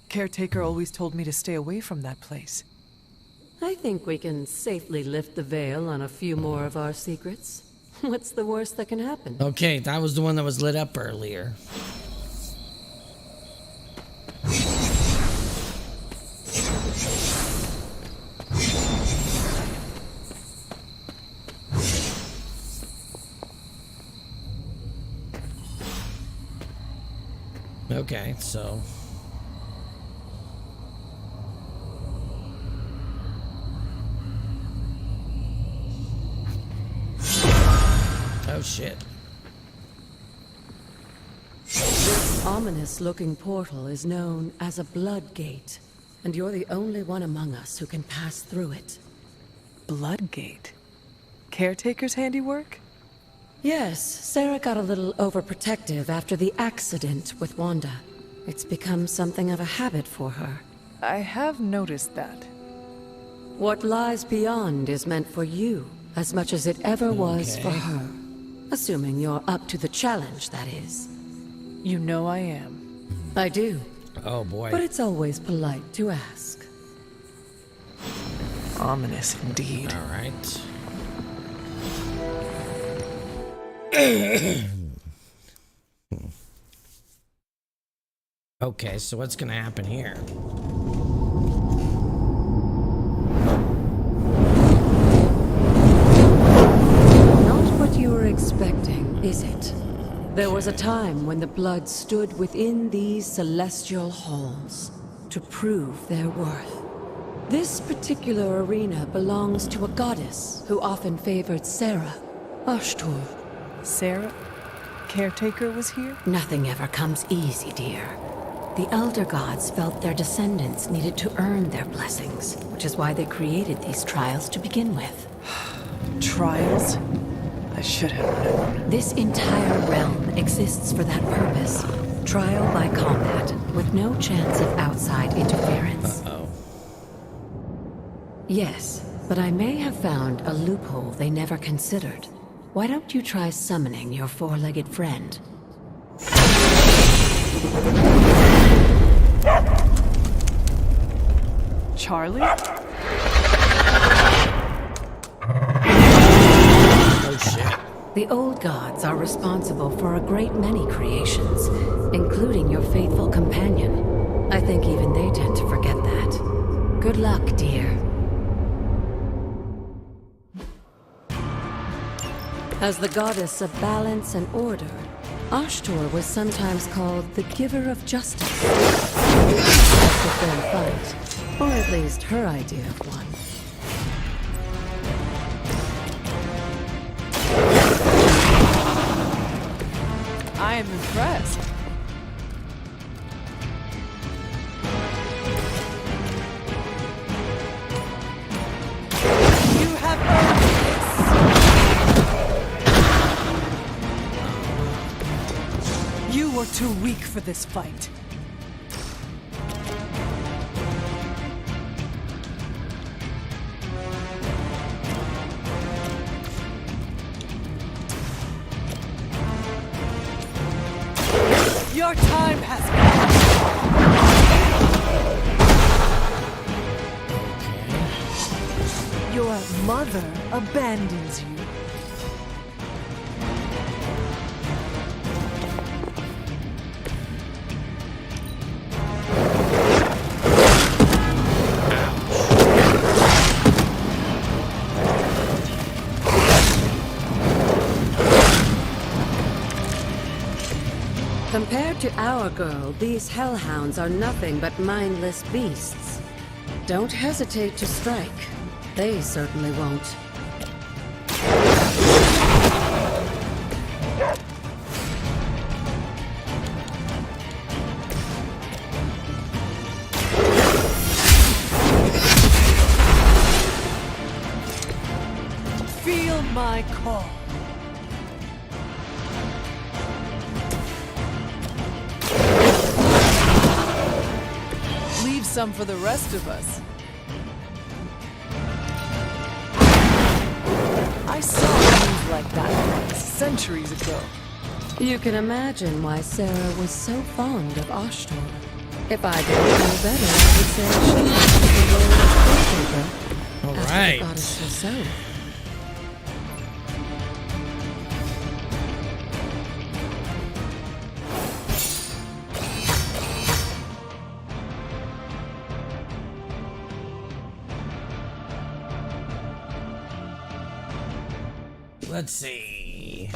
Caretaker always told me to stay away from that place. I think we can safely lift the veil on a few more of our secrets. What's the worst that can happen? Okay, that was the one that was lit up earlier. Okay, so... Oh shit. This ominous-looking portal is known as a Blood Gate, and you're the only one among us who can pass through it. Blood Gate? Caretaker's handiwork? Yes, Sarah got a little overprotective after the accident with Wanda. It's become something of a habit for her. I have noticed that. What lies beyond is meant for you, as much as it ever was for her. Assuming you're up to the challenge, that is. You know I am. I do. Oh boy. But it's always polite to ask. Ominous indeed. All right. Okay, so what's gonna happen here? Not what you were expecting, is it? There was a time when the blood stood within these celestial halls to prove their worth. This particular arena belongs to a goddess who often favored Sarah, Ashtur. Sarah? Caretaker was here? Nothing ever comes easy, dear. The Elder Gods felt their descendants needed to earn their blessings, which is why they created these trials to begin with. Trials? I should have known. This entire realm exists for that purpose. Trial by combat, with no chance of outside interference. Uh-oh. Yes, but I may have found a loophole they never considered. Why don't you try summoning your four-legged friend? Charlie? Oh shit. The old gods are responsible for a great many creations, including your faithful companion. I think even they tend to forget that. Good luck, dear. As the goddess of balance and order, Ashtur was sometimes called the giver of justice. That's a fair fight, or at least her idea of one. I am impressed. You have earned this. You were too weak for this fight. Your time has come. Your mother abandons you. Compared to our girl, these hellhounds are nothing but mindless beasts. Don't hesitate to strike. They certainly won't. Feel my call. Leave some for the rest of us. I saw things like that centuries ago. You can imagine why Sarah was so fond of Ashtor. If I didn't know better, I would say she was the role of caretaker. All As for right. the goddess herself. Let's see.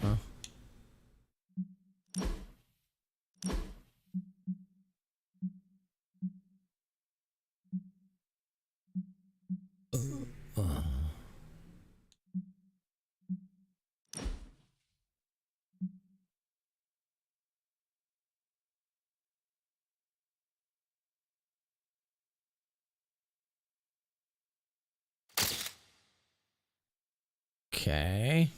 Huh? Okay.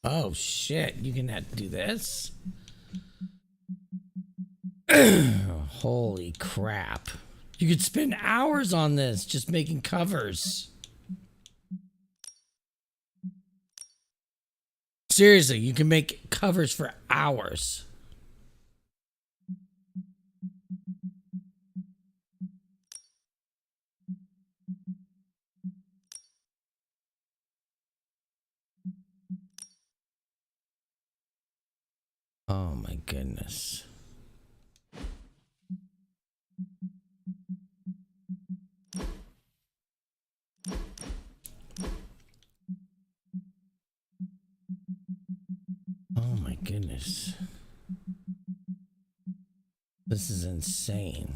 Oh shit, you can do this? Holy crap. You could spend hours on this just making covers. Seriously, you can make covers for hours. Oh my goodness. Oh my goodness. This is insane.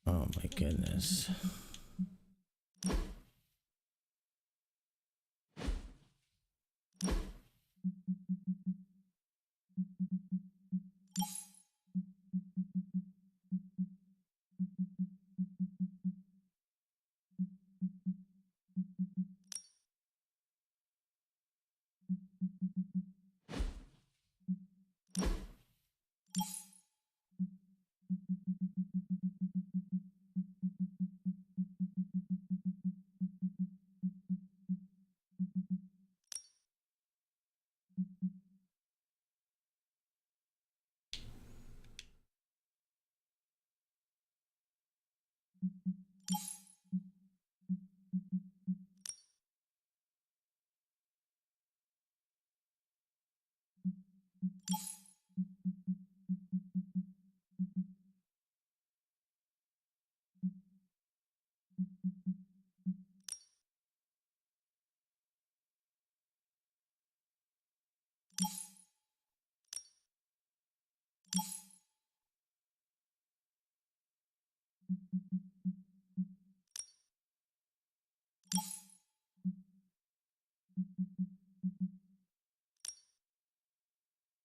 Oh my goodness.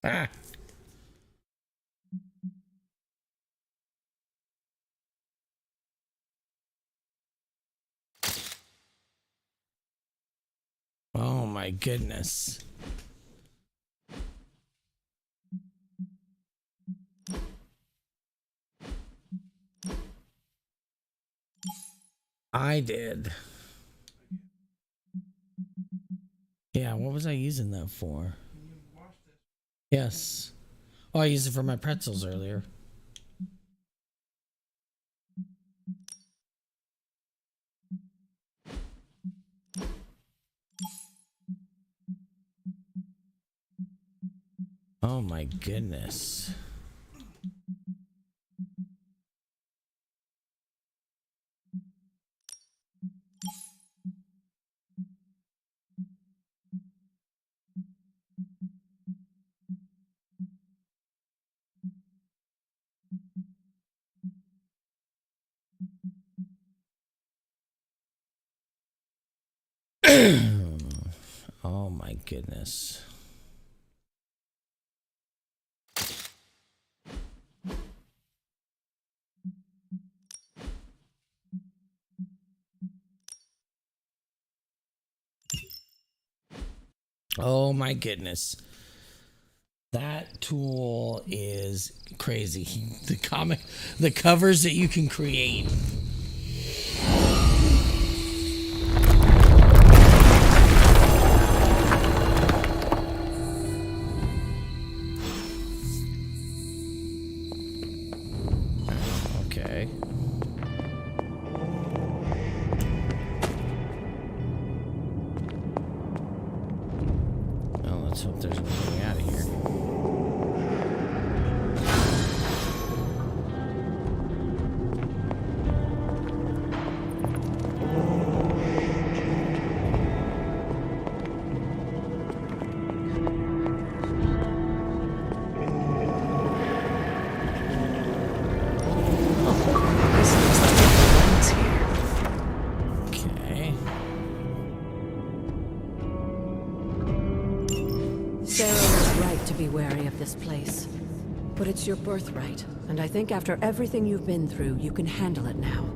Ah. Oh my goodness. I did. Yeah, what was I using that for? Yes. Oh, I used it for my pretzels earlier. Oh my goodness. Oh my goodness. Oh my goodness. That tool is crazy. The covers that you can create. Okay. Well, let's hope there's no way out of here. Sarah was right to be wary of this place. But it's your birthright, and I think after everything you've been through, you can handle it now.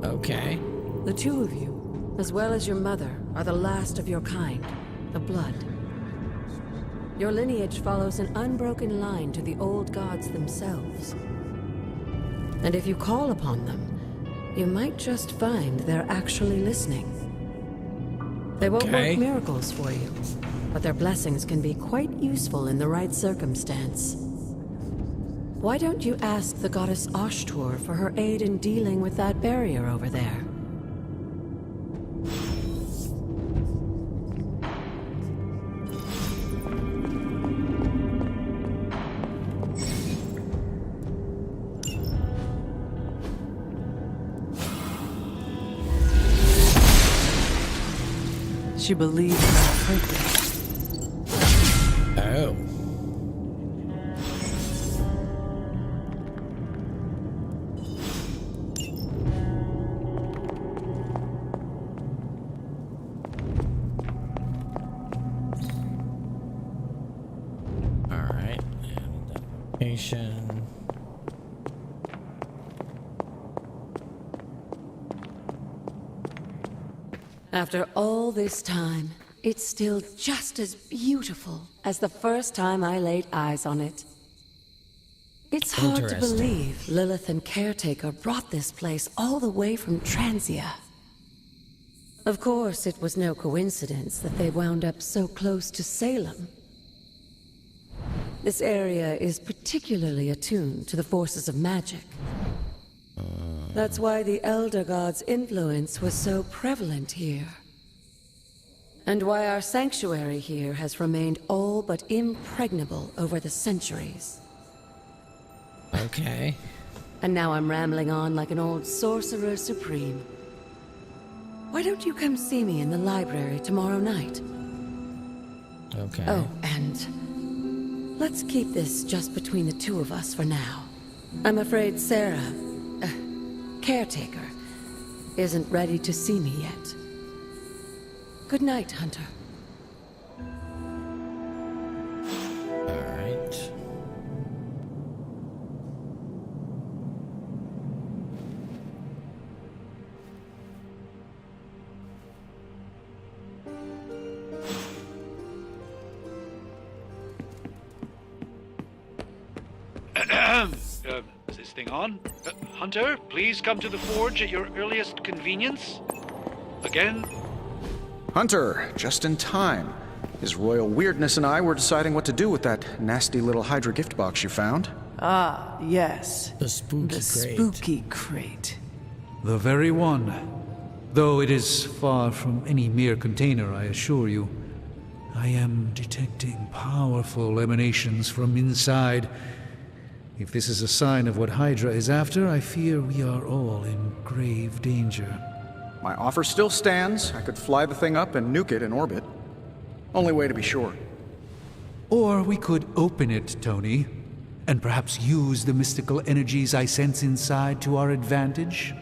Okay. The two of you, as well as your mother, are the last of your kind, the Blood. Your lineage follows an unbroken line to the old gods themselves. And if you call upon them, you might just find they're actually listening. They won't work miracles for you, but their blessings can be quite useful in the right circumstance. Why don't you ask the goddess Ashtur for her aid in dealing with that barrier over there? She believes in purpose. Oh. Alright, and that location. After all this time, it's still just as beautiful as the first time I laid eyes on it. It's hard to believe Lilith and Caretaker brought this place all the way from Transia. Of course, it was no coincidence that they wound up so close to Salem. This area is particularly attuned to the forces of magic. That's why the Elder God's influence was so prevalent here. And why our sanctuary here has remained all but impregnable over the centuries. Okay. And now I'm rambling on like an old sorcerer supreme. Why don't you come see me in the library tomorrow night? Okay. Oh, and let's keep this just between the two of us for now. I'm afraid Sarah, Caretaker, isn't ready to see me yet. Good night, Hunter. Alright. thing on. Hunter, please come to the forge at your earliest convenience. Again? Hunter, just in time. His royal weirdness and I were deciding what to do with that nasty little Hydra gift box you found. Ah, yes. The spooky crate. Spooky crate. The very one. Though it is far from any mere container, I assure you. I am detecting powerful emanations from inside. If this is a sign of what Hydra is after, I fear we are all in grave danger. My offer still stands. I could fly the thing up and nuke it in orbit. Only way to be sure. Or we could open it, Tony, and perhaps use the mystical energies I sense inside to our advantage.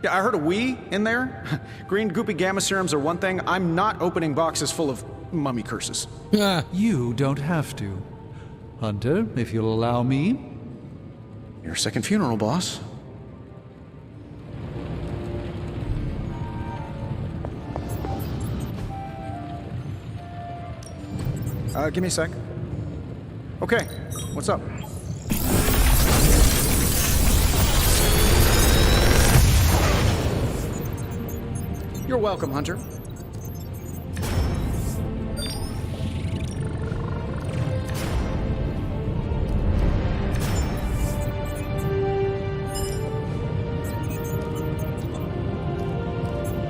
Yeah, I heard a "we" in there. Green goopy gamma serums are one thing. I'm not opening boxes full of mummy curses. You don't have to. Hunter, if you'll allow me. Your second funeral, boss. Give me a sec. Okay, what's up? You're welcome, Hunter.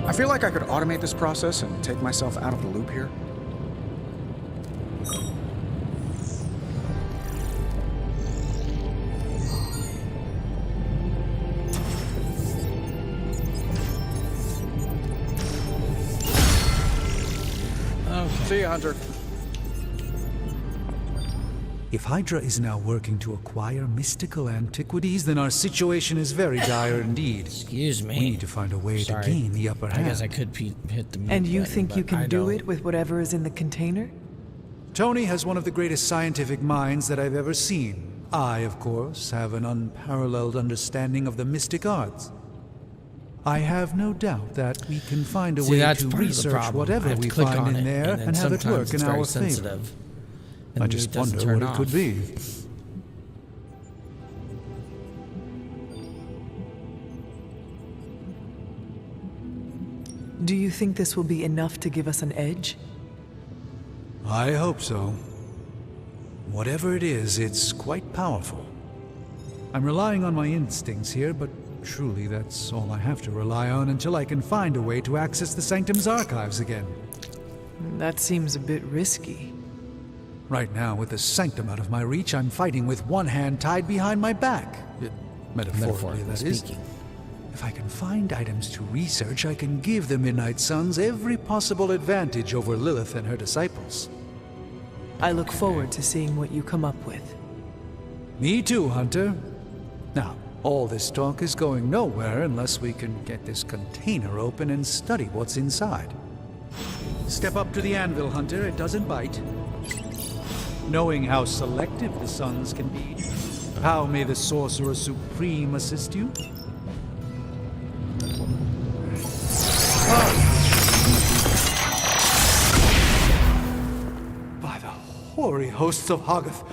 I feel like I could automate this process and take myself out of the loop here. See you, Hunter. If Hydra is now working to acquire mystical antiquities, then our situation is very dire indeed. Excuse me. We need to find a way to gain the upper hand. I guess I could hit the mute And you button, think you but can I do don't. it with whatever is in the container? Tony has one of the greatest scientific minds that I've ever seen. I, of course, have an unparalleled understanding of the mystic arts. I have no doubt that we can find a See, way that's to part of the research problem. I whatever have to we click find on in it, there and then and have it sometimes work it's in very our sensitive, favor. and I the just mute doesn't wonder turn what it could off. be. Do you think this will be enough to give us an edge? I hope so. Whatever it is, it's quite powerful. I'm relying on my instincts here, but truly that's all I have to rely on until I can find a way to access the Sanctum's archives again. That seems a bit risky. Right now, with the Sanctum out of my reach, I'm fighting with one hand tied behind my back. Metaphorically, that is. speaking. If I can find items to research, I can give the Midnight Suns every possible advantage over Lilith and her disciples. I look forward to seeing what you come up with. Me too, Hunter. Now, all this talk is going nowhere unless we can get this container open and study what's inside. Step up to the anvil, Hunter. It doesn't bite. Knowing how selective the suns can be, how may the Sorcerer Supreme assist you? By the hoary hosts of Hoggoth,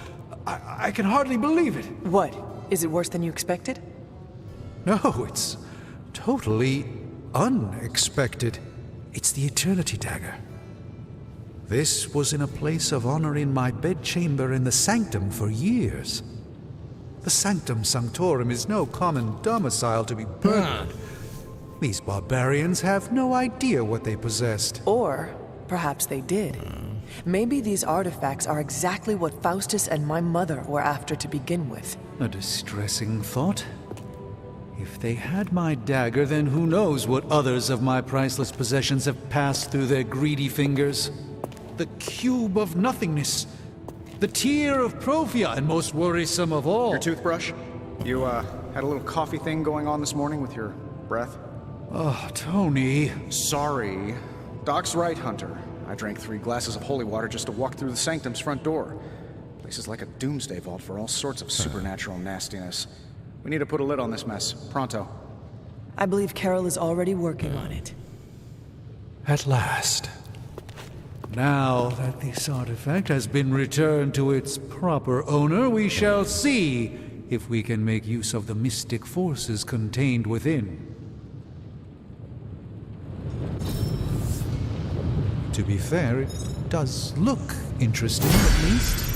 I can hardly believe it. What? Is it worse than you expected? No, it's totally unexpected. It's the Eternity Dagger. This was in a place of honor in my bedchamber in the Sanctum for years. The Sanctum Sanctorum is no common domicile to be burned. These barbarians have no idea what they possessed. Or perhaps they did. Maybe these artifacts are exactly what Faustus and my mother were after to begin with. A distressing thought. If they had my dagger, then who knows what others of my priceless possessions have passed through their greedy fingers. The cube of nothingness. The tear of Profia, and most worrisome of all. Your toothbrush? You, had a little coffee thing going on this morning with your breath? Oh, Tony. Sorry. Doc's right, Hunter. I drank 3 glasses of holy water just to walk through the Sanctum's front door. Place is like a doomsday vault for all sorts of supernatural nastiness. We need to put a lid on this mess. Pronto. I believe Carol is already working on it. At last. Now that this artifact has been returned to its proper owner, we shall see if we can make use of the mystic forces contained within. To be fair, it does look interesting, at least.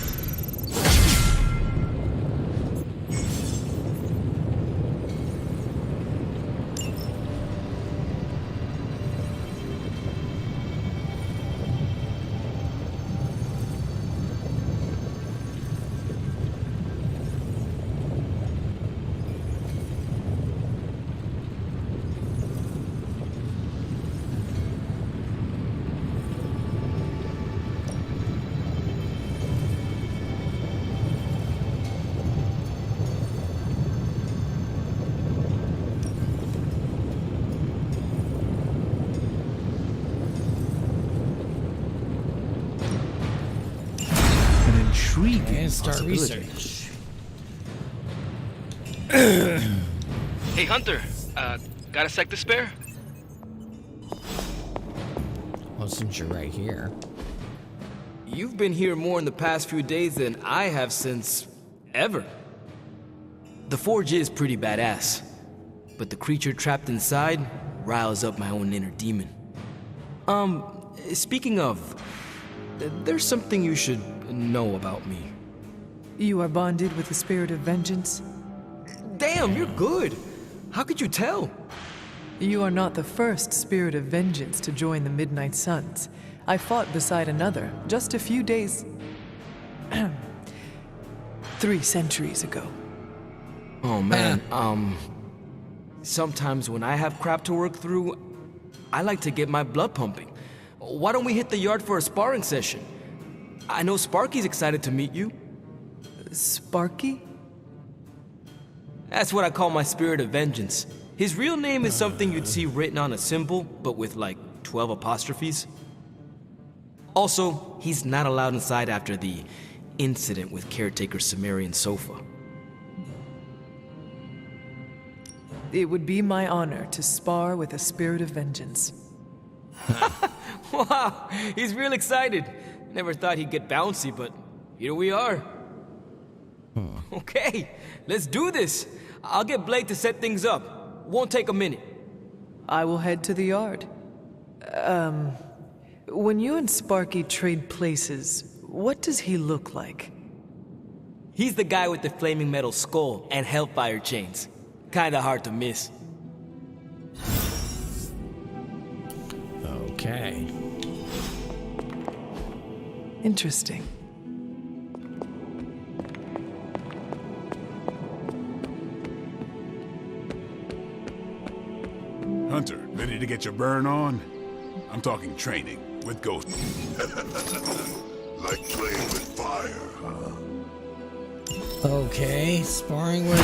And start research. Hey, Hunter. Got a sec to spare? Well, since you're right here. You've been here more in the past few days than I have since ever. The forge is pretty badass, but the creature trapped inside riles up my own inner demon. Speaking of, there's something you should know about me. You are bonded with the spirit of vengeance? Damn, you're good. How could you tell? You are not the first spirit of vengeance to join the Midnight Suns. I fought beside another just a few days... 3 centuries ago. Oh man, sometimes when I have crap to work through, I like to get my blood pumping. Why don't we hit the yard for a sparring session? I know Sparky's excited to meet you. Sparky? That's what I call my spirit of vengeance. His real name is something you'd see written on a symbol, but with like 12 apostrophes. Also, he's not allowed inside after the incident with caretaker Sumerian Sofa. It would be my honor to spar with a spirit of vengeance. Wow, he's real excited. Never thought he'd get bouncy, but here we are. Okay, let's do this. I'll get Blake to set things up. Won't take a minute. I will head to the yard. When you and Sparky trade places, what does he look like? He's the guy with the flaming metal skull and hellfire chains. Kinda hard to miss. Okay. Interesting. Hunter, ready to get your burn on? I'm talking training with Ghost. Like playing with fire, huh? Okay, sparring with,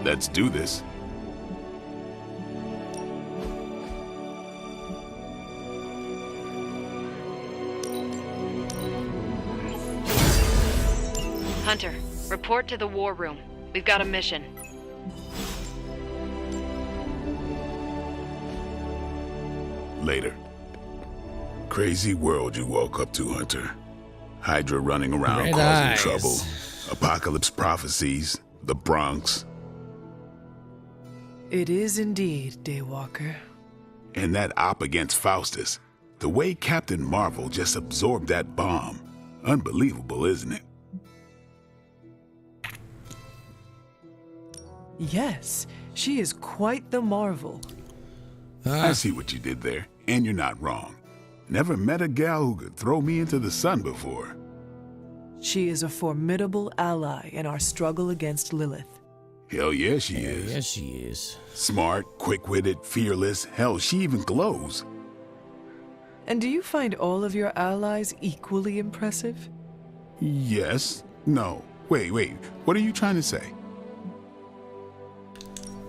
Let's do this. Hunter, report to the war room. We've got a mission. Later. Crazy world you woke up to, Hunter. Hydra running around Red causing eyes. trouble. Apocalypse prophecies. The Bronx. It is indeed, Daywalker. And that op against Faustus. The way Captain Marvel just absorbed that bomb. Unbelievable, isn't it? Yes, she is quite the marvel. I see what you did there, and you're not wrong. Never met a gal who could throw me into the sun before. She is a formidable ally in our struggle against Lilith. Hell yeah, she is. yes, she is. Smart, quick-witted, fearless. Hell, she even glows. And do you find all of your allies equally impressive? Yes. No. Wait. What are you trying to say?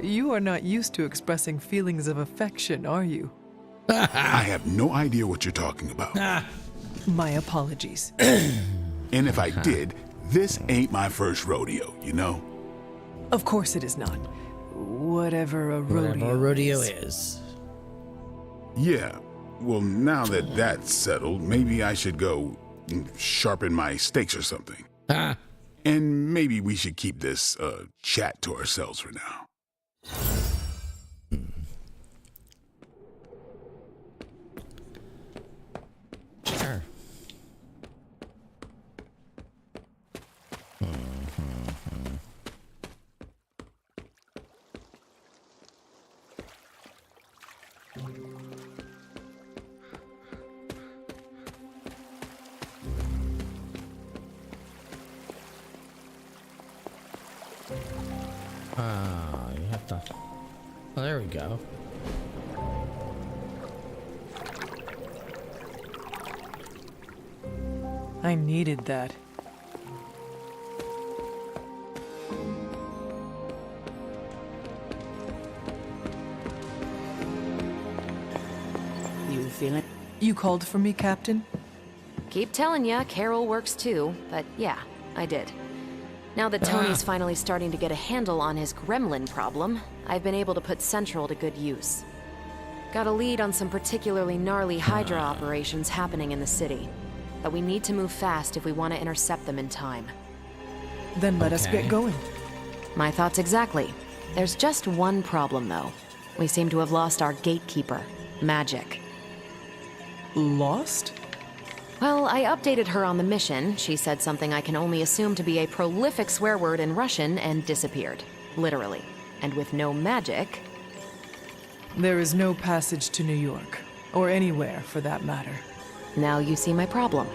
You are not used to expressing feelings of affection, are you? I have no idea what you're talking about. My apologies. And if I did, this ain't my first rodeo, you know? Of course it is not. Whatever a rodeo Whatever a rodeo is. Yeah, Well, now that that's settled, maybe I should go sharpen my stakes or something. Ah. And maybe we should keep this chat to ourselves for now. Sure. You have to. Oh, there we go. I needed that. You feeling? You called for me, Captain? Keep telling ya, Carol works too, but yeah, I did. Now that Tony's finally starting to get a handle on his gremlin problem, I've been able to put Central to good use. Got a lead on some particularly gnarly Hydra operations happening in the city, but we need to move fast if we want to intercept them in time. Then let us get going. My thoughts exactly. There's just one problem, though. We seem to have lost our gatekeeper, Magic. Lost? Well, I updated her on the mission. She said something I can only assume to be a prolific swear word in Russian and disappeared. Literally. And with no magic... There is no passage to New York, or anywhere for that matter. Now you see my problem.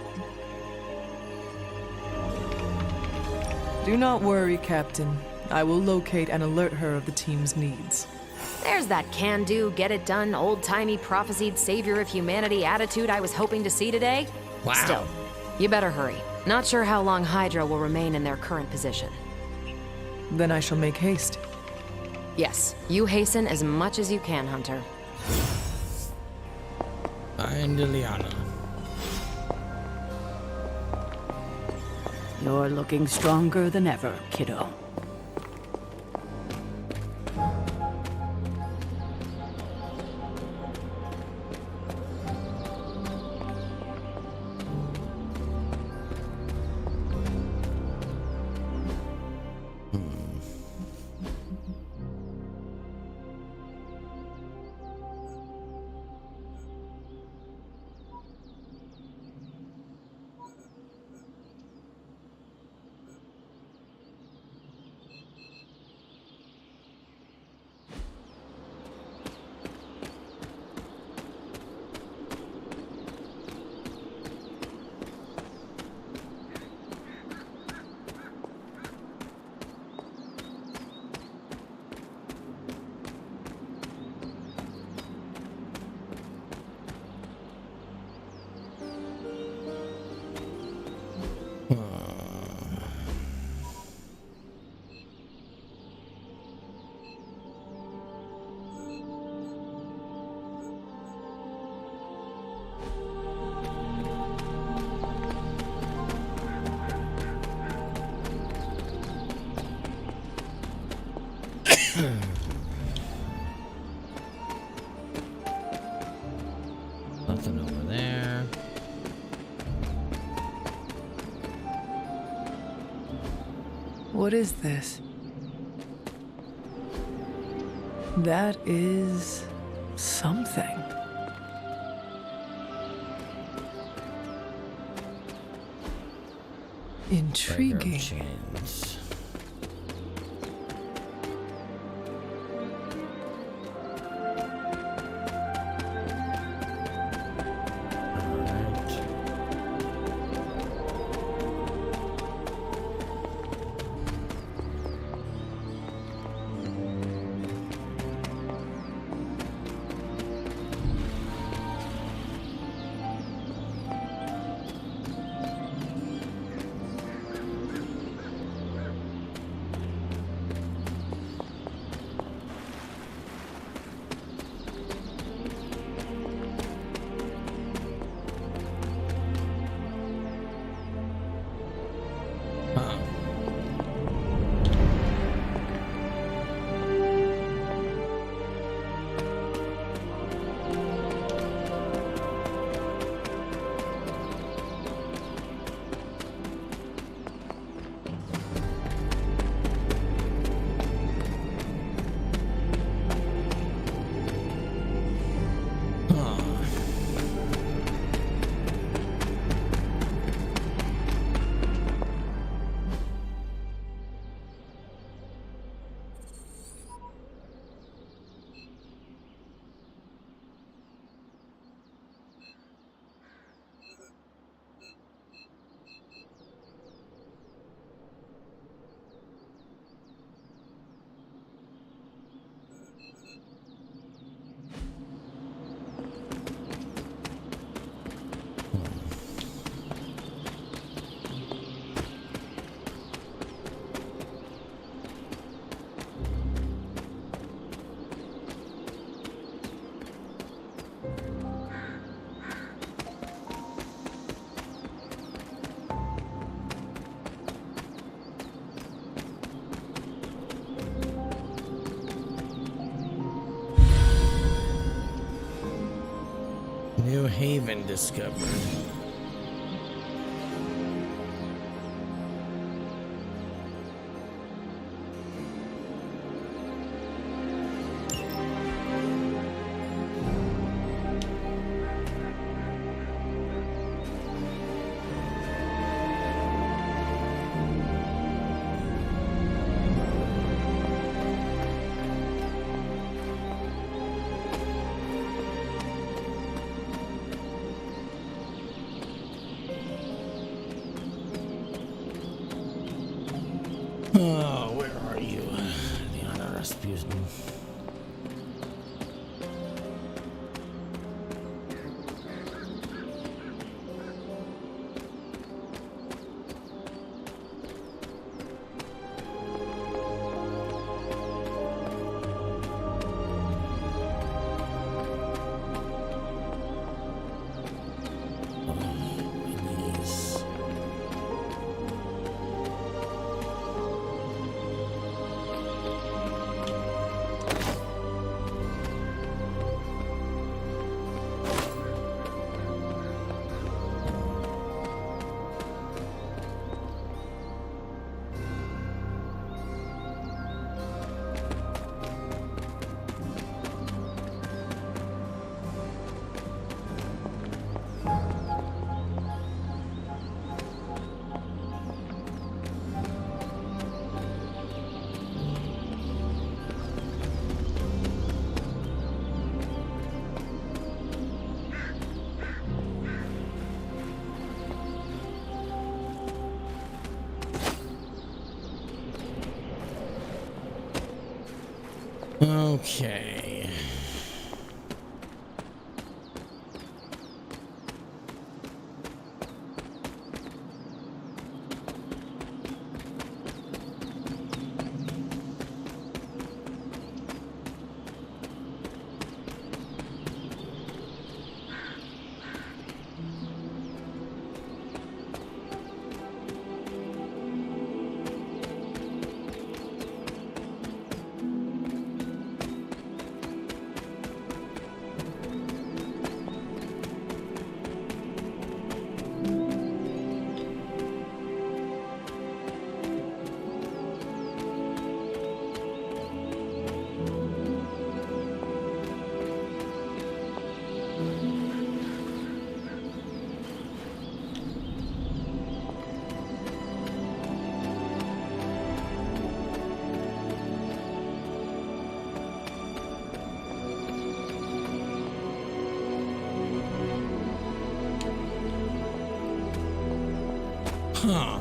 Do not worry, Captain. I will locate and alert her of the team's needs. There's that can-do, get-it-done, old-timey prophesied savior of humanity attitude I was hoping to see today. Wow. Still, you better hurry. Not sure how long Hydra will remain in their current position. Then I shall make haste. Yes, you hasten as much as you can, Hunter. Find Liliana. You're looking stronger than ever, kiddo. Nothing over there. What is this? That is... something. Intriguing. Chains. haven discovered. Oh, where are you? Diana Rasputin. Okay. Huh.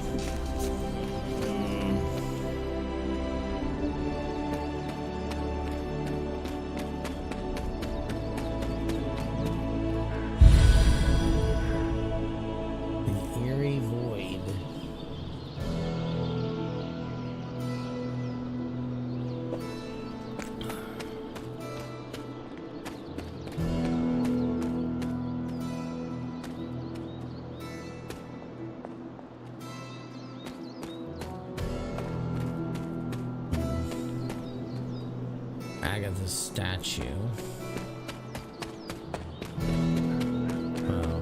The eerie void. Agatha's statue. Well,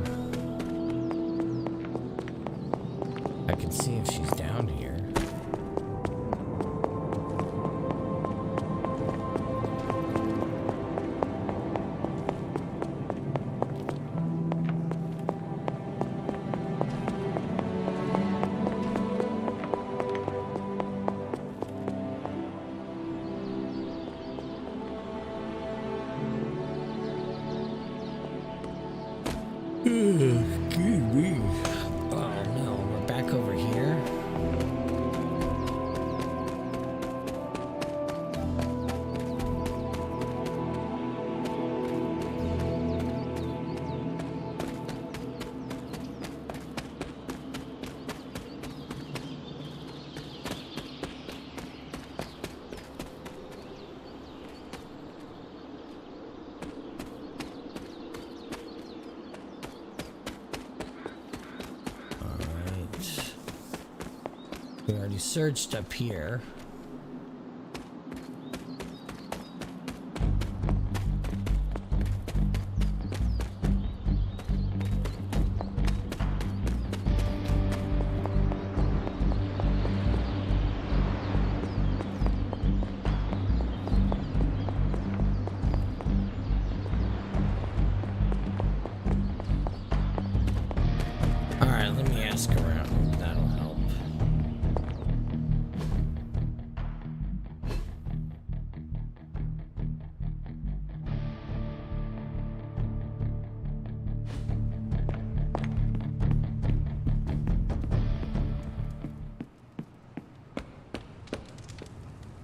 I can see if she's down here. Excuse me. Oh no, we're back over here. We already searched up here.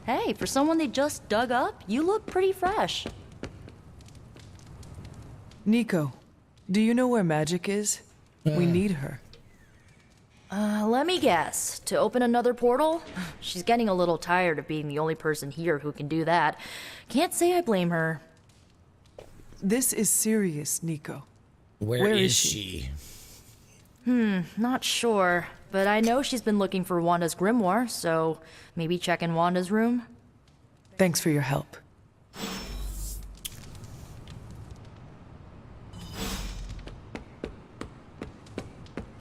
Hey, for someone they just dug up, you look pretty fresh. Nico, do you know where Magic is? We need her. Let me guess. To open another portal? She's getting a little tired of being the only person here who can do that. Can't say I blame her. This is serious, Nico. Where is she? Not sure. But I know she's been looking for Wanda's grimoire, so maybe check in Wanda's room? Thanks for your help.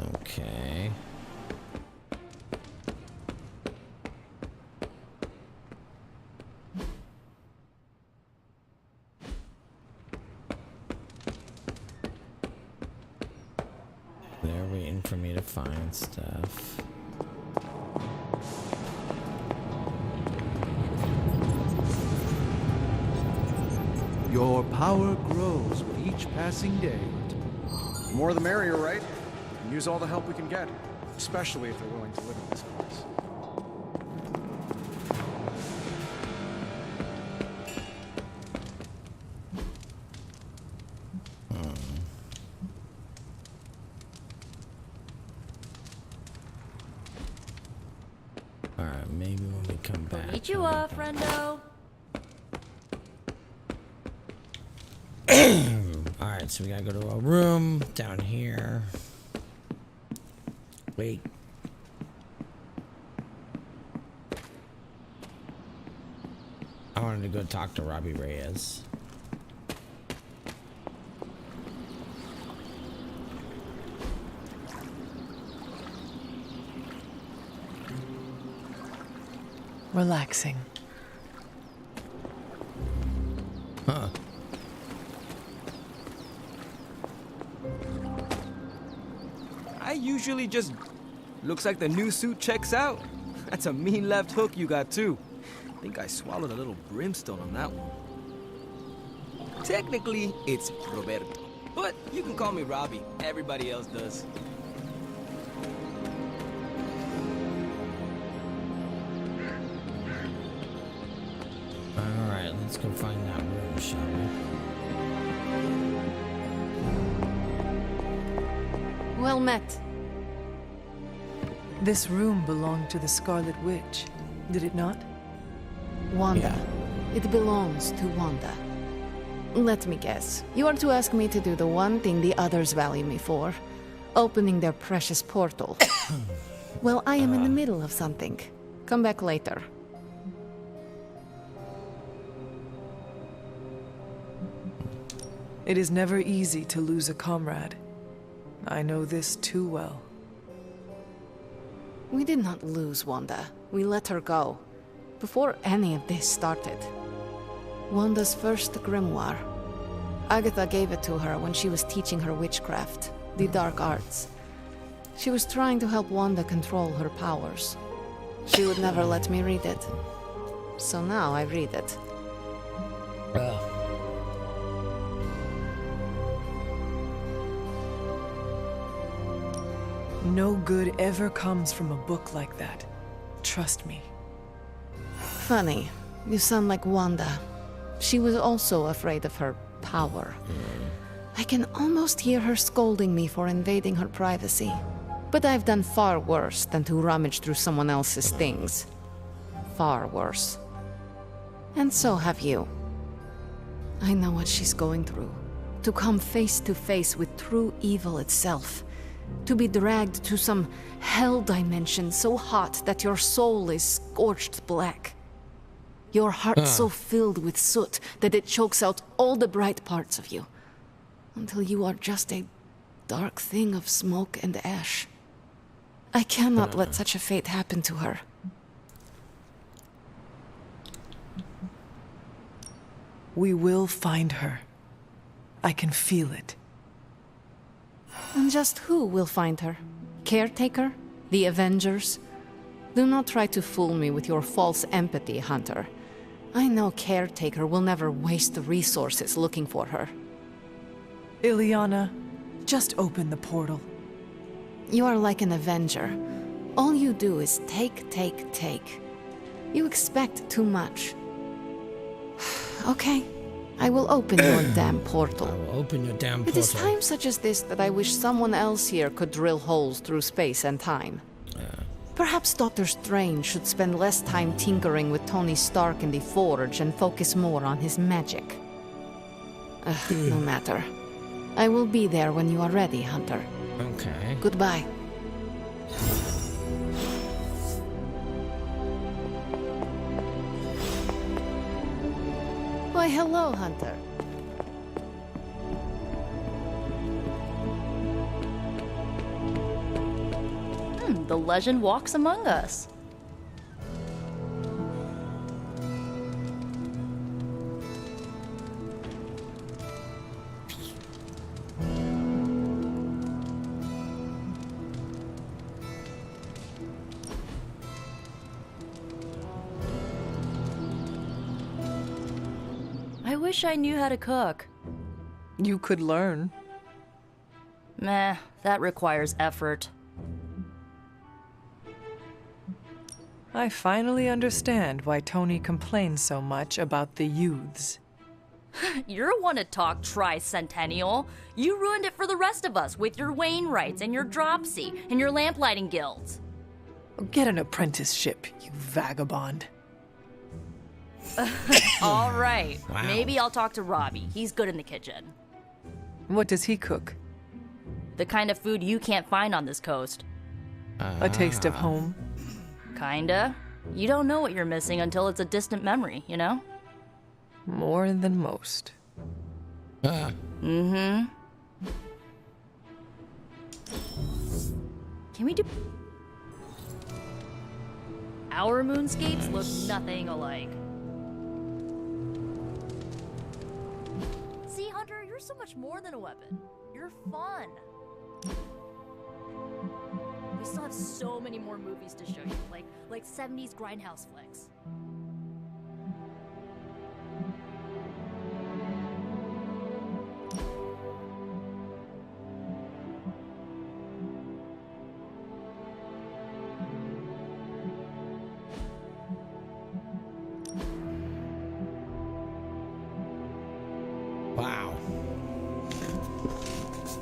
Okay. They're waiting for me to find stuff. Your power grows with each passing day. The more the merrier, right? And use all the help we can get, especially if they're willing to live in this place. Alright, maybe when we come back. Meet you up, friendo. Alright, so we gotta go to a room down here. Wait. I wanted to go talk to Robbie Reyes. Relaxing. Huh. I usually just... Looks like the new suit checks out. That's a mean left hook you got, too. I think I swallowed a little brimstone on that one. Technically, it's Roberto. But you can call me Robbie. Everybody else does. Alright, let's go find that room, shall we? Well met. This room belonged to the Scarlet Witch, did it not? Wanda. It belongs to Wanda. Let me guess. You are to ask me to do the one thing the others value me for. Opening their precious portal. Well, I am in the middle of something. Come back later. It is never easy to lose a comrade. I know this too well. We did not lose Wanda. We let her go. Before any of this started. Wanda's first grimoire. Agatha gave it to her when she was teaching her witchcraft, the dark arts. She was trying to help Wanda control her powers. She would never let me read it. So now I read it. No good ever comes from a book like that. Trust me. Funny. You sound like Wanda. She was also afraid of her power. I can almost hear her scolding me for invading her privacy. But I've done far worse than to rummage through someone else's things. Far worse. And so have you. I know what she's going through. To come face to face with true evil itself. To be dragged to some hell dimension so hot that your soul is scorched black. Your heart so filled with soot that it chokes out all the bright parts of you. Until you are just a dark thing of smoke and ash. I cannot let such a fate happen to her. We will find her. I can feel it. And just who will find her? Caretaker? The Avengers? Do not try to fool me with your false empathy, Hunter. I know Caretaker will never waste the resources looking for her. Ileana, just open the portal. You are like an Avenger. All you do is take, take, take. You expect too much. Okay, I will open your damn portal. I will open your damn It portal. is times such as this that I wish someone else here could drill holes through space and time. Perhaps Doctor Strange should spend less time tinkering with Tony Stark in the Forge and focus more on his magic. No matter. I will be there when you are ready, Hunter. Okay. Goodbye. Why, hello, Hunter. The legend walks among us. I wish I knew how to cook. You could learn. Meh, that requires effort. I finally understand why Tony complains so much about the youths. You're one to talk tricentennial. You ruined it for the rest of us with your Wainwrights and your Dropsy and your lamplighting guilds. Get an apprenticeship, you vagabond. All right, Wow. maybe I'll talk to Robbie. He's good in the kitchen. What does he cook? The kind of food you can't find on this coast. A taste of home. Kinda. You don't know what you're missing until it's a distant memory, you know? More than most. Mm-hmm. Can we do... Our moonscapes look nothing alike. See, Hunter, you're so much more than a weapon. You're fun. We still have so many more movies to show you, like 70s grindhouse flicks. Wow.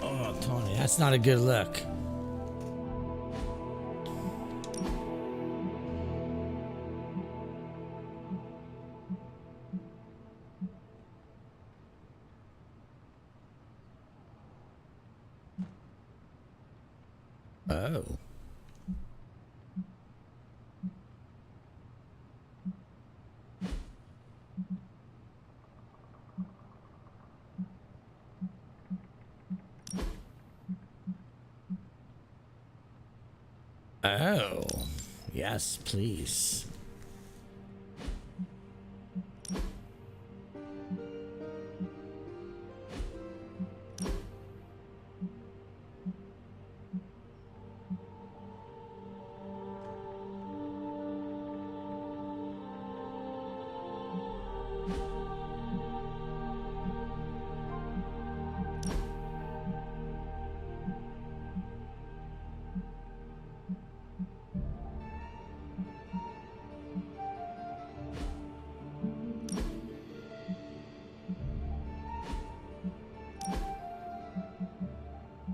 Oh, Tony, that's not a good look. Oh. Oh. Yes, please.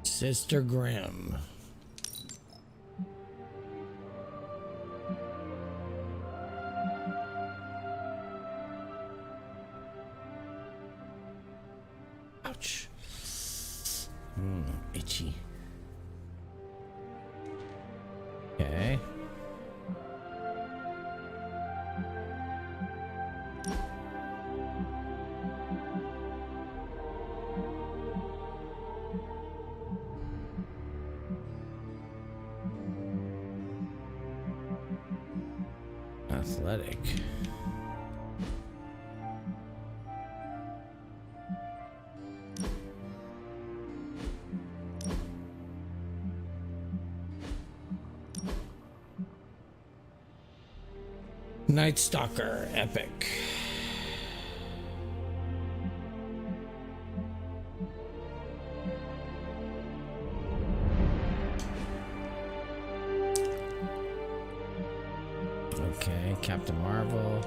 Sister Grimm. Ouch. Itchy. Okay. Athletic. Night Stalker, epic. Captain Marvel.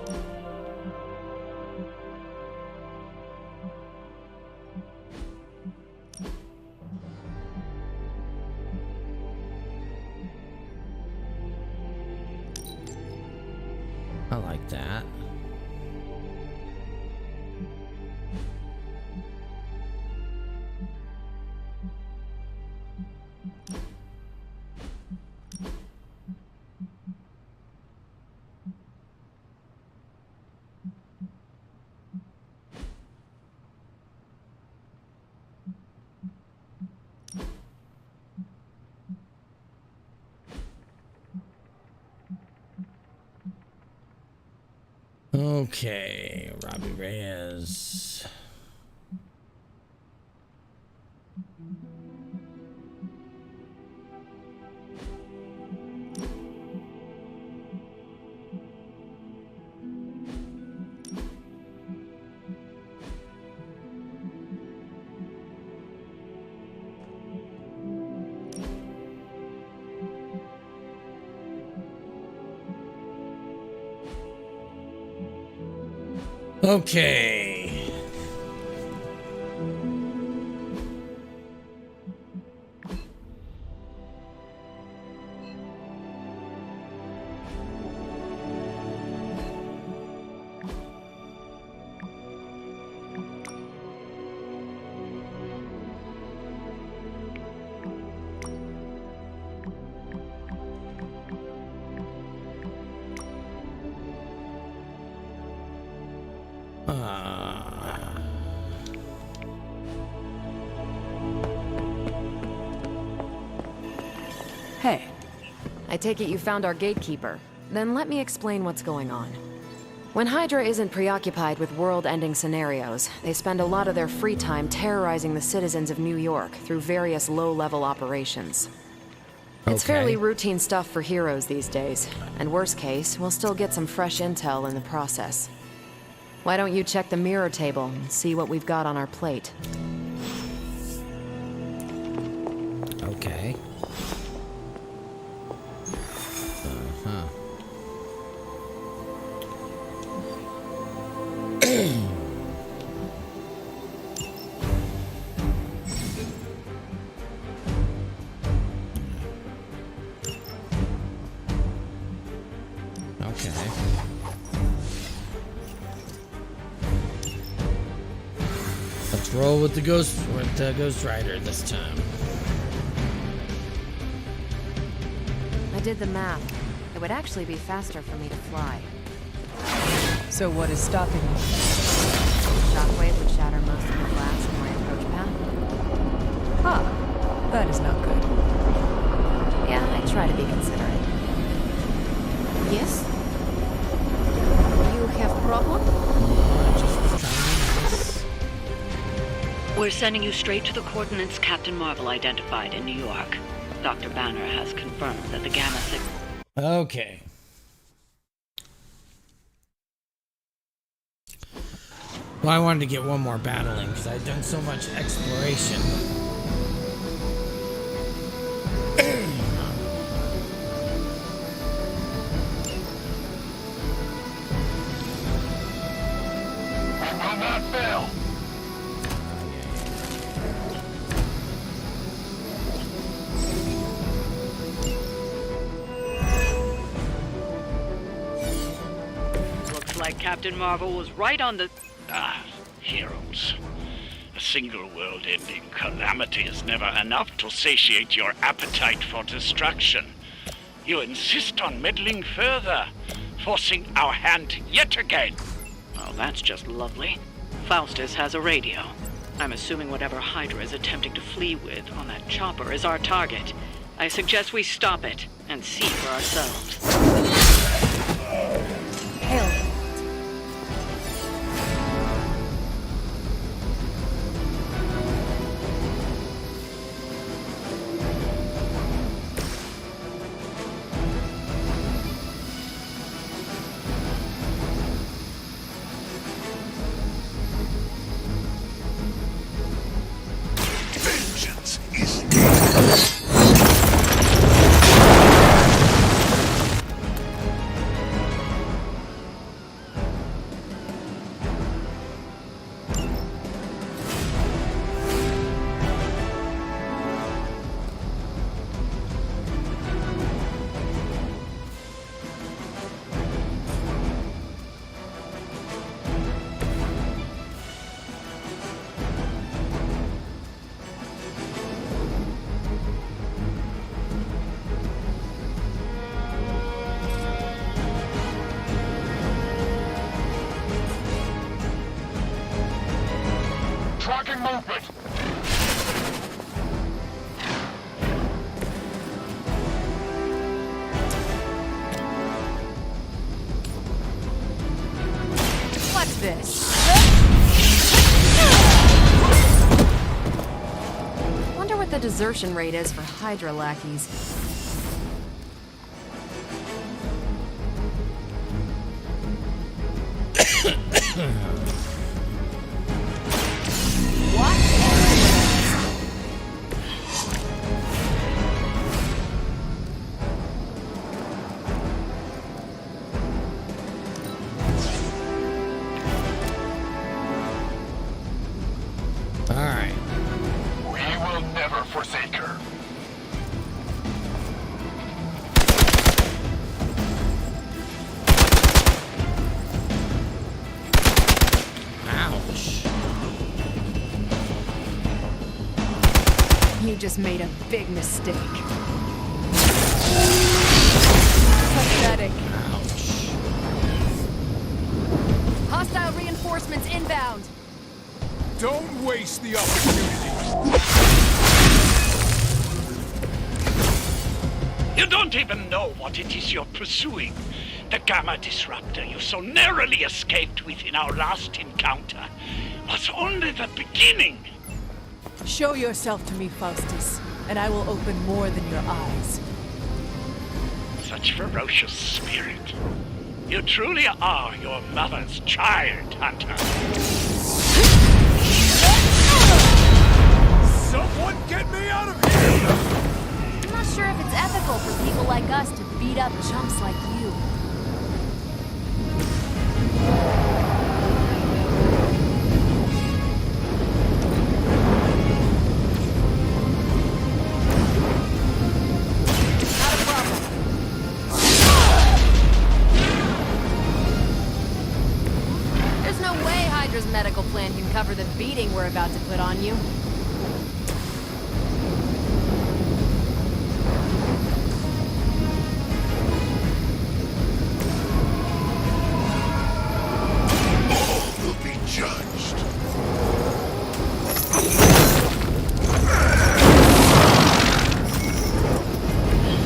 I like that. Okay, Robbie Reyes. Okay. Hey. I take it you found our gatekeeper. Then let me explain what's going on. When Hydra isn't preoccupied with world-ending scenarios, they spend a lot of their free time terrorizing the citizens of New York through various low-level operations. It's fairly routine stuff for heroes these days, and worst case, we'll still get some fresh intel in the process. Why don't you check the mirror table and see what we've got on our plate? Okay. Okay. Let's roll with the Ghost Rider this time. I did the math. It would actually be faster for me to fly. So what is stopping you? Shockwave would shatter most of the glass in my approach path. Ah, that is not good. Yeah, I try to be considerate. Yes? You have problem? We're sending you straight to the coordinates Captain Marvel identified in New York. Dr. Banner has confirmed that the gamma signal... Okay. Well, I wanted to get one more battle in because I'd done so much exploration. I will not fail. Looks like Captain Marvel was right on the... Heroes. A single world-ending calamity is never enough to satiate your appetite for destruction. You insist on meddling further, forcing our hand yet again. Oh, that's just lovely. Faustus has a radio. I'm assuming whatever Hydra is attempting to flee with on that chopper is our target. I suggest we stop it and see for ourselves. Hail. Vengeance is Tracking movement. What's this? Wonder what the desertion rate is for Hydra lackeys. Alright. We will never forsake her. Ouch. You just made a big mistake. Pathetic. Ouch. Hostile reinforcements inbound. Don't waste the opportunity. You don't even know what it is you're pursuing. The Gamma Disruptor you so narrowly escaped with in our last encounter was only the beginning. Show yourself to me, Faustus, and I will open more than your eyes. Such ferocious spirit. You truly are your mother's child, Hunter. Someone get me out of here! I'm not sure if it's ethical for people like us to beat up chumps like you. There's no way Hydra's medical plan can cover the beating we're about to put on you. Will be judged.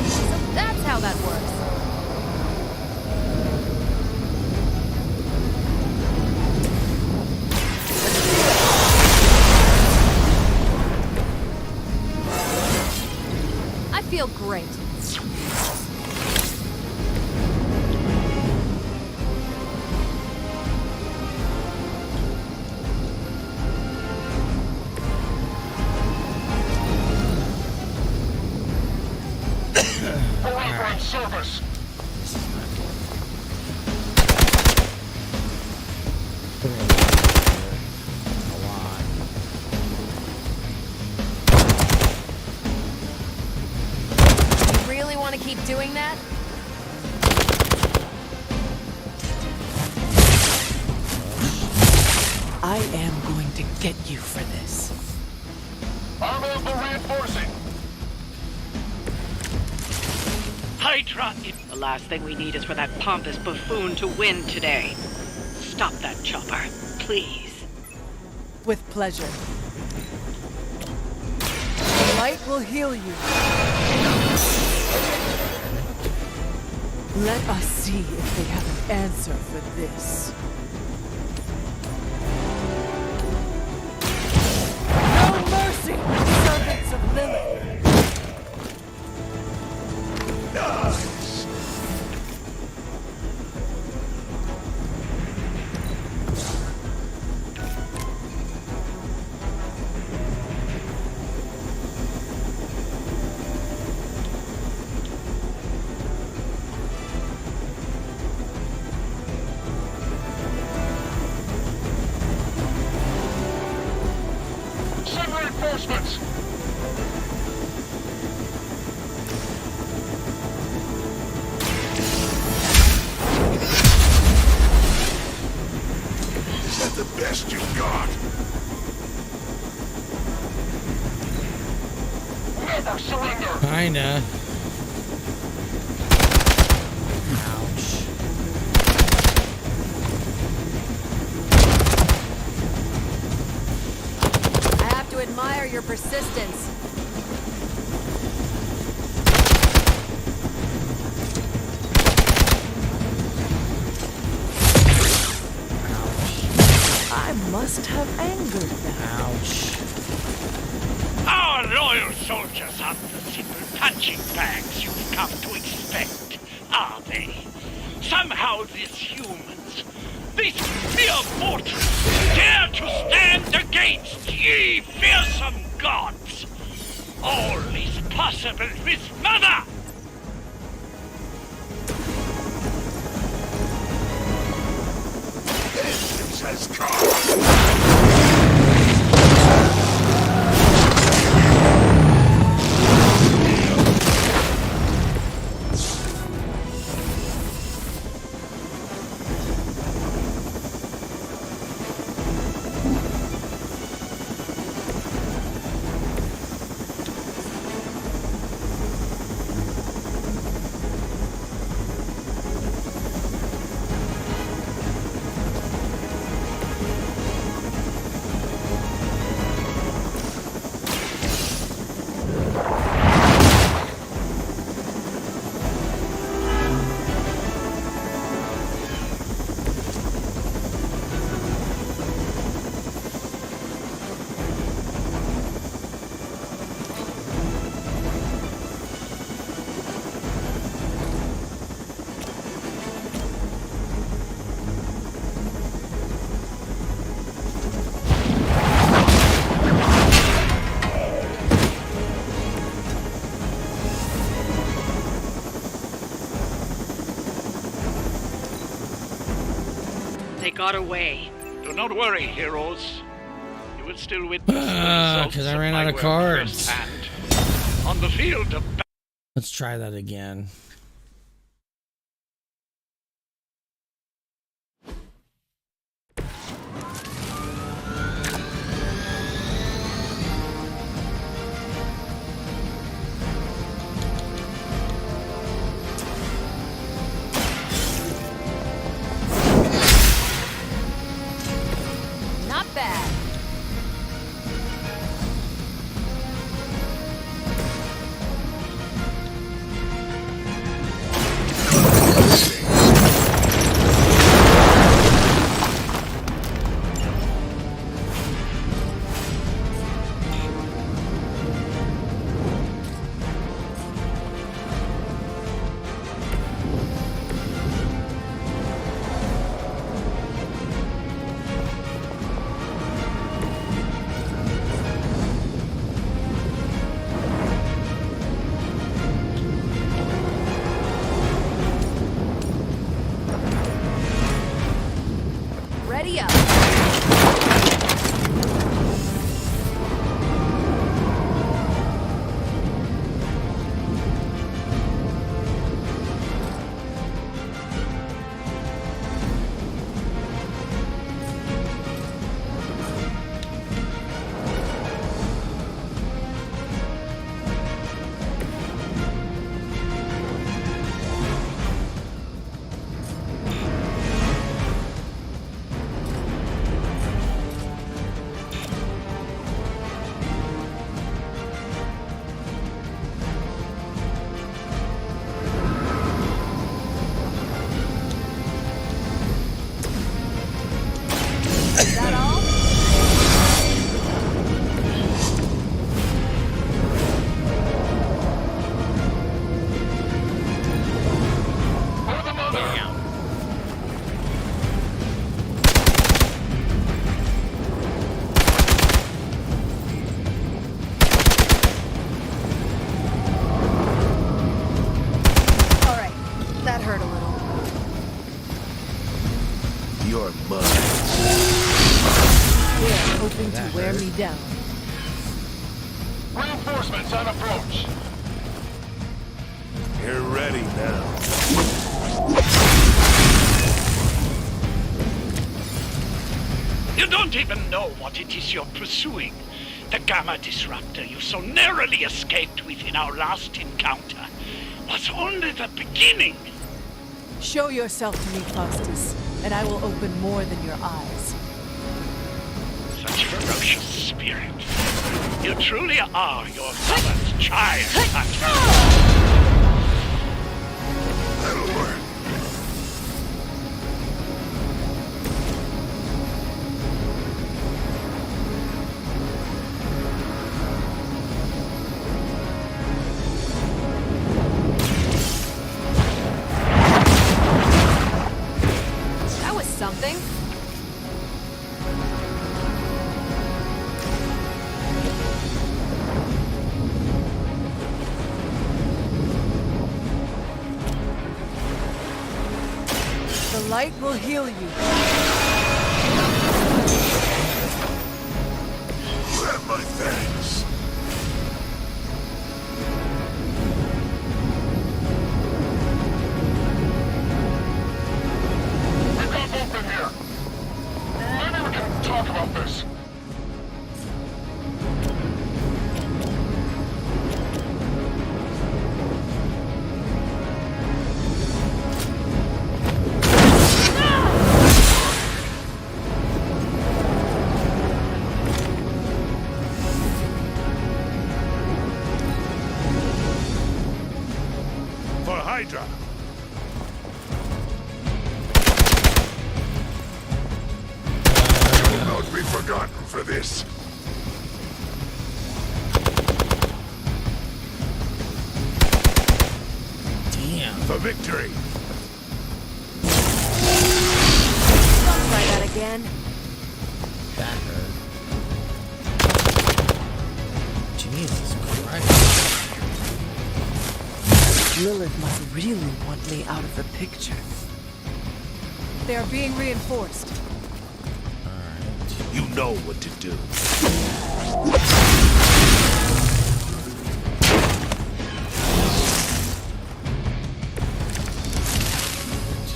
So that's how that works. I feel great. Delivery service. A lot. You really want to keep doing that? I am going to get you for this. Armor for reinforcing. Hydra, The last thing we need is for that pompous buffoon to win today. Stop that chopper, please. With pleasure. The light will heal you. Let us see if they have an answer for this. No mercy, servants of Lilith! Send reinforcements. Is that the best you've got? Never surrender. Kinda. Ouch. your persistence. I must have angered them. Ouch. Our loyal soldiers aren't the simple punching bags you've come to expect, are they? Somehow these humans, these mere mortals, dare to stand against ye fearsome gods. All is possible with Mother! Vengeance has come! They got away. Do not worry, heroes. You will still witness the results because I of ran my out of work cards. firsthand. On the field of battle. Let's try that again. Not bad. Ready up. Is that all? All right, that hurt a little. Your mother. They're hoping to wear me down. Reinforcements on approach. You're ready now. You don't even know what it is you're pursuing. The Gamma Disruptor you so narrowly escaped with in our last encounter was only the beginning. Show yourself to me, Faustus, and I will open more than your eyes. The ferocious spirit. You truly are your mother's child, Hunter. That'll work. That was something. The light will heal you. Grab my thanks. We got both in here. Maybe we can talk about this. For Hydra. You will not be forgotten for this. Damn. For victory. Don't try that again. That hurt. Jesus Christ. Lilith must really want me out of the picture. They are being reinforced. You know what to do.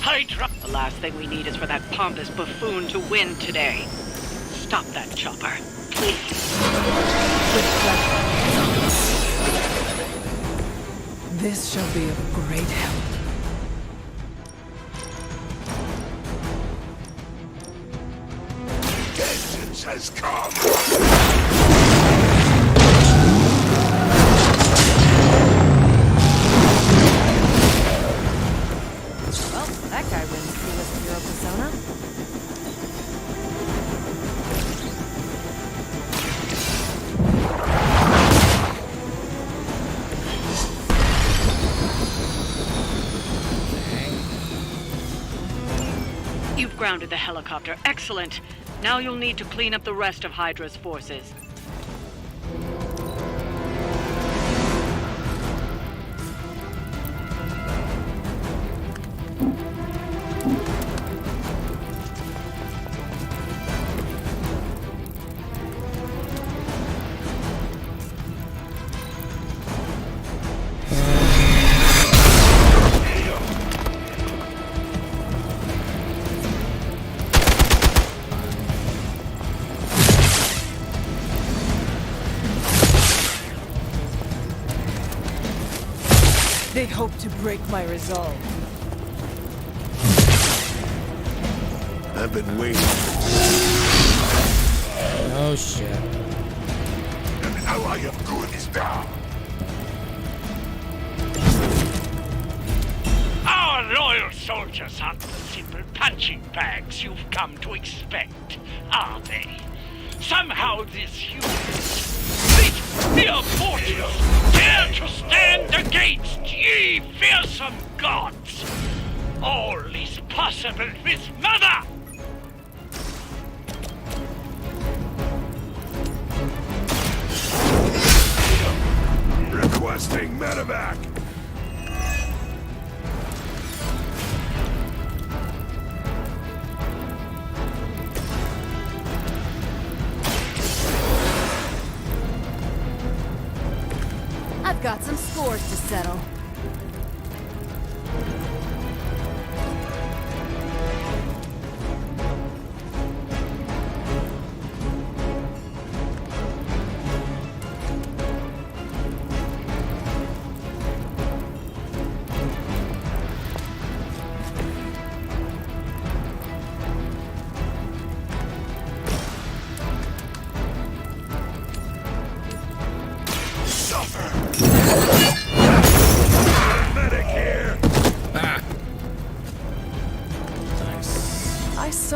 Hydra! The last thing we need is for that pompous buffoon to win today. Stop that chopper, please. With pleasure. This shall be of great help. Vengeance has come. Well, that guy wins the with hero persona. You've grounded the helicopter. Excellent. Now you'll need to clean up the rest of Hydra's forces. They hope to break my resolve. I've been waiting. Oh shit. An ally of good is down. Our loyal soldiers aren't the simple punching bags you've come to expect, are they? Somehow these humans, these mere mortals, dare to stand against ye fearsome gods. All is possible with Mother! Requesting medevac. I've got some scores to settle.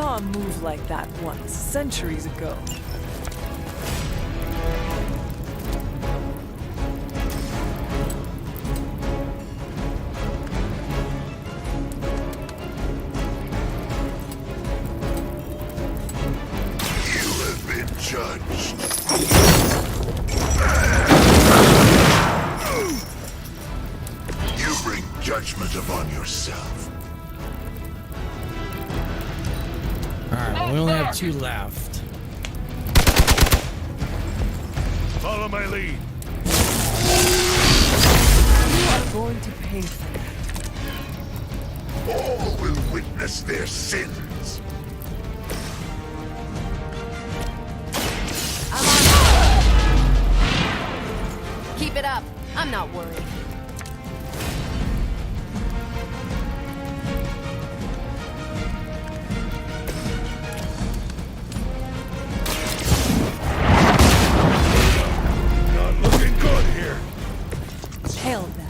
saw a move like that once, centuries ago. You have been judged. You bring judgment upon yourself. Alright, we only have 2 left. Follow my lead. You are going to pay for that. All will witness their sins. Keep it up. I'm not worried. Not looking good here. Hell that.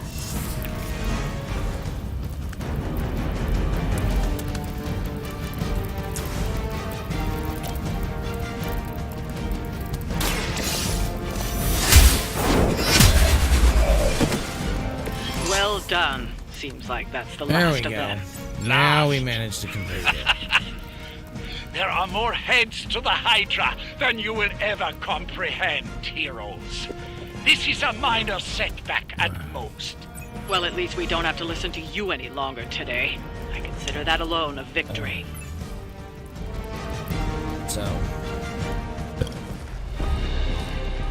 Well done. Seems like that's the There we last of go. them. Now we managed to complete it. There are more heads to the Hydra than you will ever comprehend, heroes. This is a minor setback at most. Well, at least we don't have to listen to you any longer today. I consider that alone a victory. So,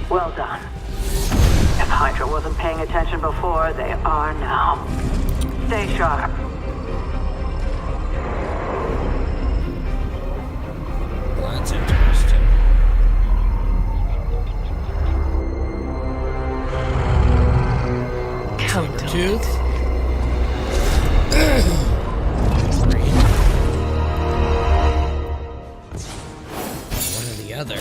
Well done. If Hydra wasn't paying attention before, they are now. Stay sharp. that's interesting. Tooth. One or the other.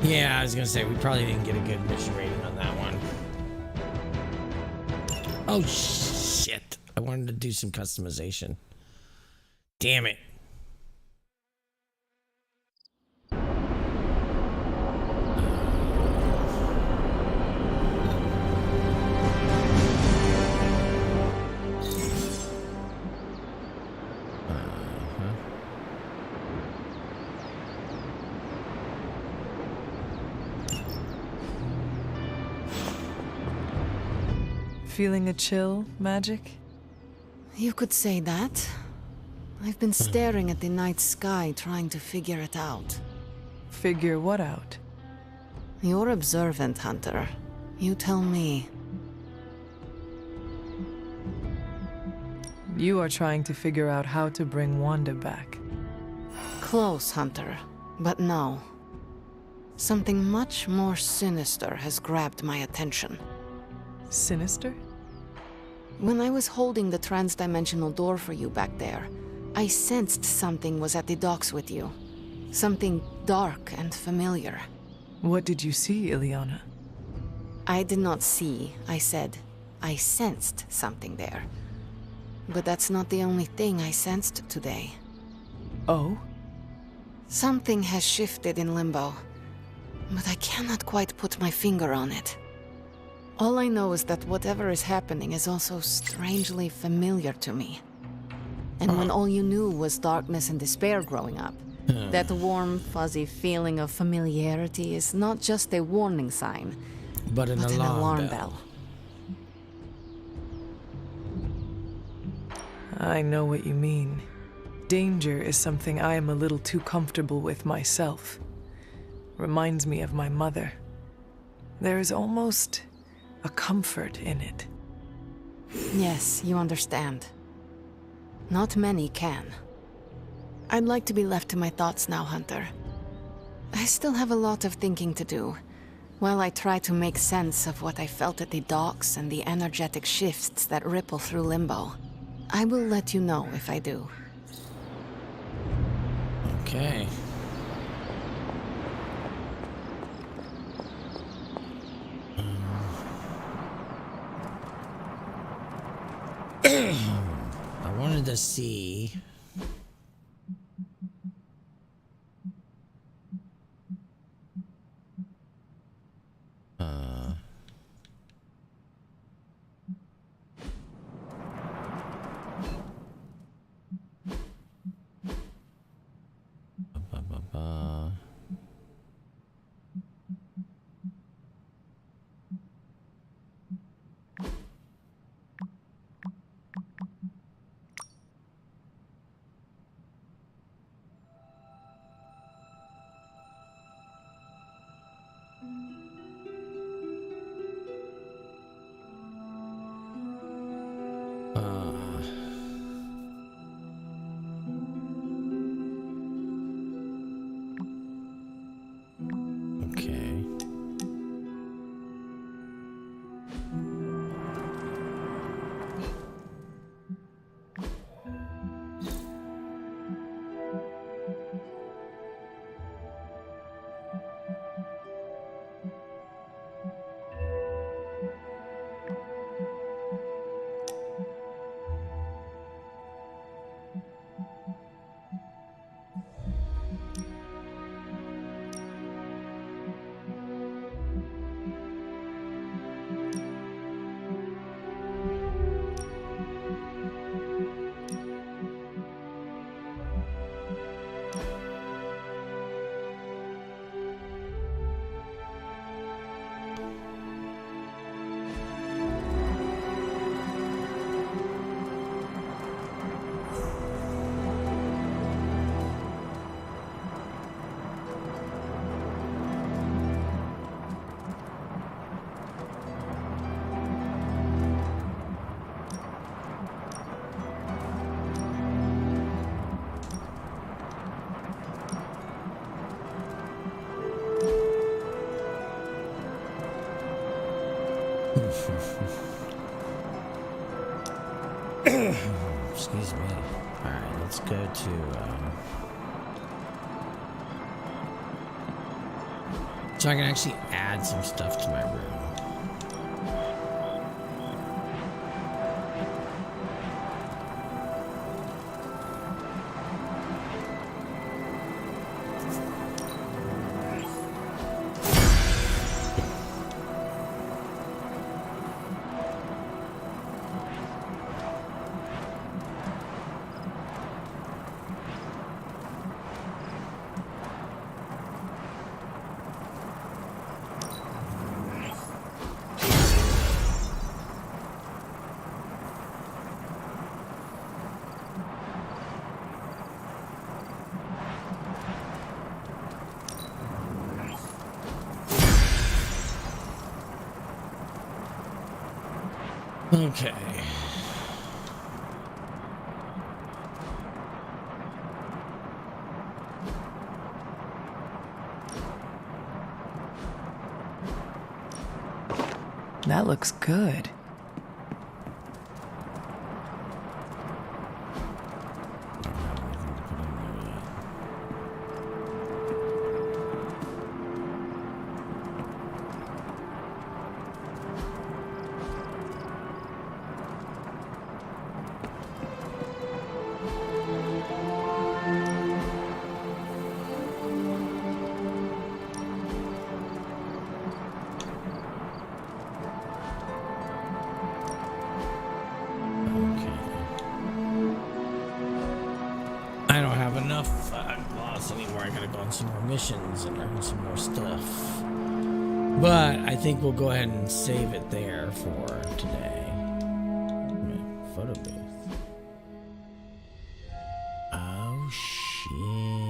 Yeah, I was gonna say we probably didn't get a good mission rating on that one. Oh shit! I wanted to do some customization. Damn it. Feeling a chill, Magic? You could say that. I've been staring at the night sky trying to figure it out. Figure what out? You're observant, Hunter. You tell me. You are trying to figure out how to bring Wanda back. Close, Hunter. But no. Something much more sinister has grabbed my attention. Sinister? When I was holding the transdimensional door for you back there, I sensed something was at the docks with you. Something dark and familiar. What did you see, Ileana? I did not see, I said. I sensed something there. But that's not the only thing I sensed today. Oh? Something has shifted in Limbo, but I cannot quite put my finger on it. All I know is that whatever is happening is also strangely familiar to me. And when all you knew was darkness and despair growing up, that warm, fuzzy feeling of familiarity is not just a warning sign, but an alarm bell. I know what you mean. Danger is something I am a little too comfortable with myself. Reminds me of my mother. There is almost a comfort in it. Yes, you understand. Not many can. I'd like to be left to my thoughts now, Hunter. I still have a lot of thinking to do, while I try to make sense of what I felt at the docks and the energetic shifts that ripple through Limbo. I will let you know if I do. Okay. I wanted to see Excuse me. Alright, let's go to, so I can actually add some stuff to my room. Okay. That looks good. I don't have enough loss anymore. I gotta go on some more missions and earn some more stuff. But I think we'll go ahead and save it there for today. Photo booth. Oh shit.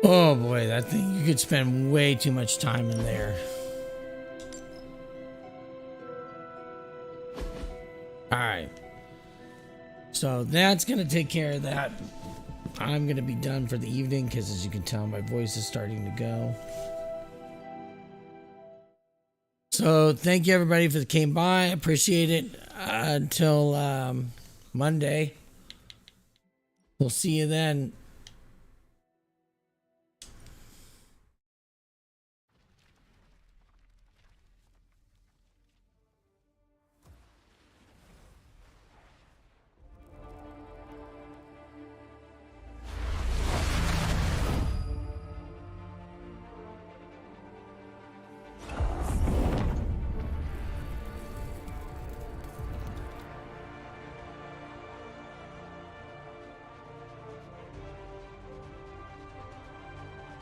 Oh boy, that thing, you could spend way too much time in there. Alright. So that's going to take care of that. I'm going to be done for the evening because, as you can tell, my voice is starting to go. So thank you everybody for came by. I appreciate it. Until Monday. We'll see you then.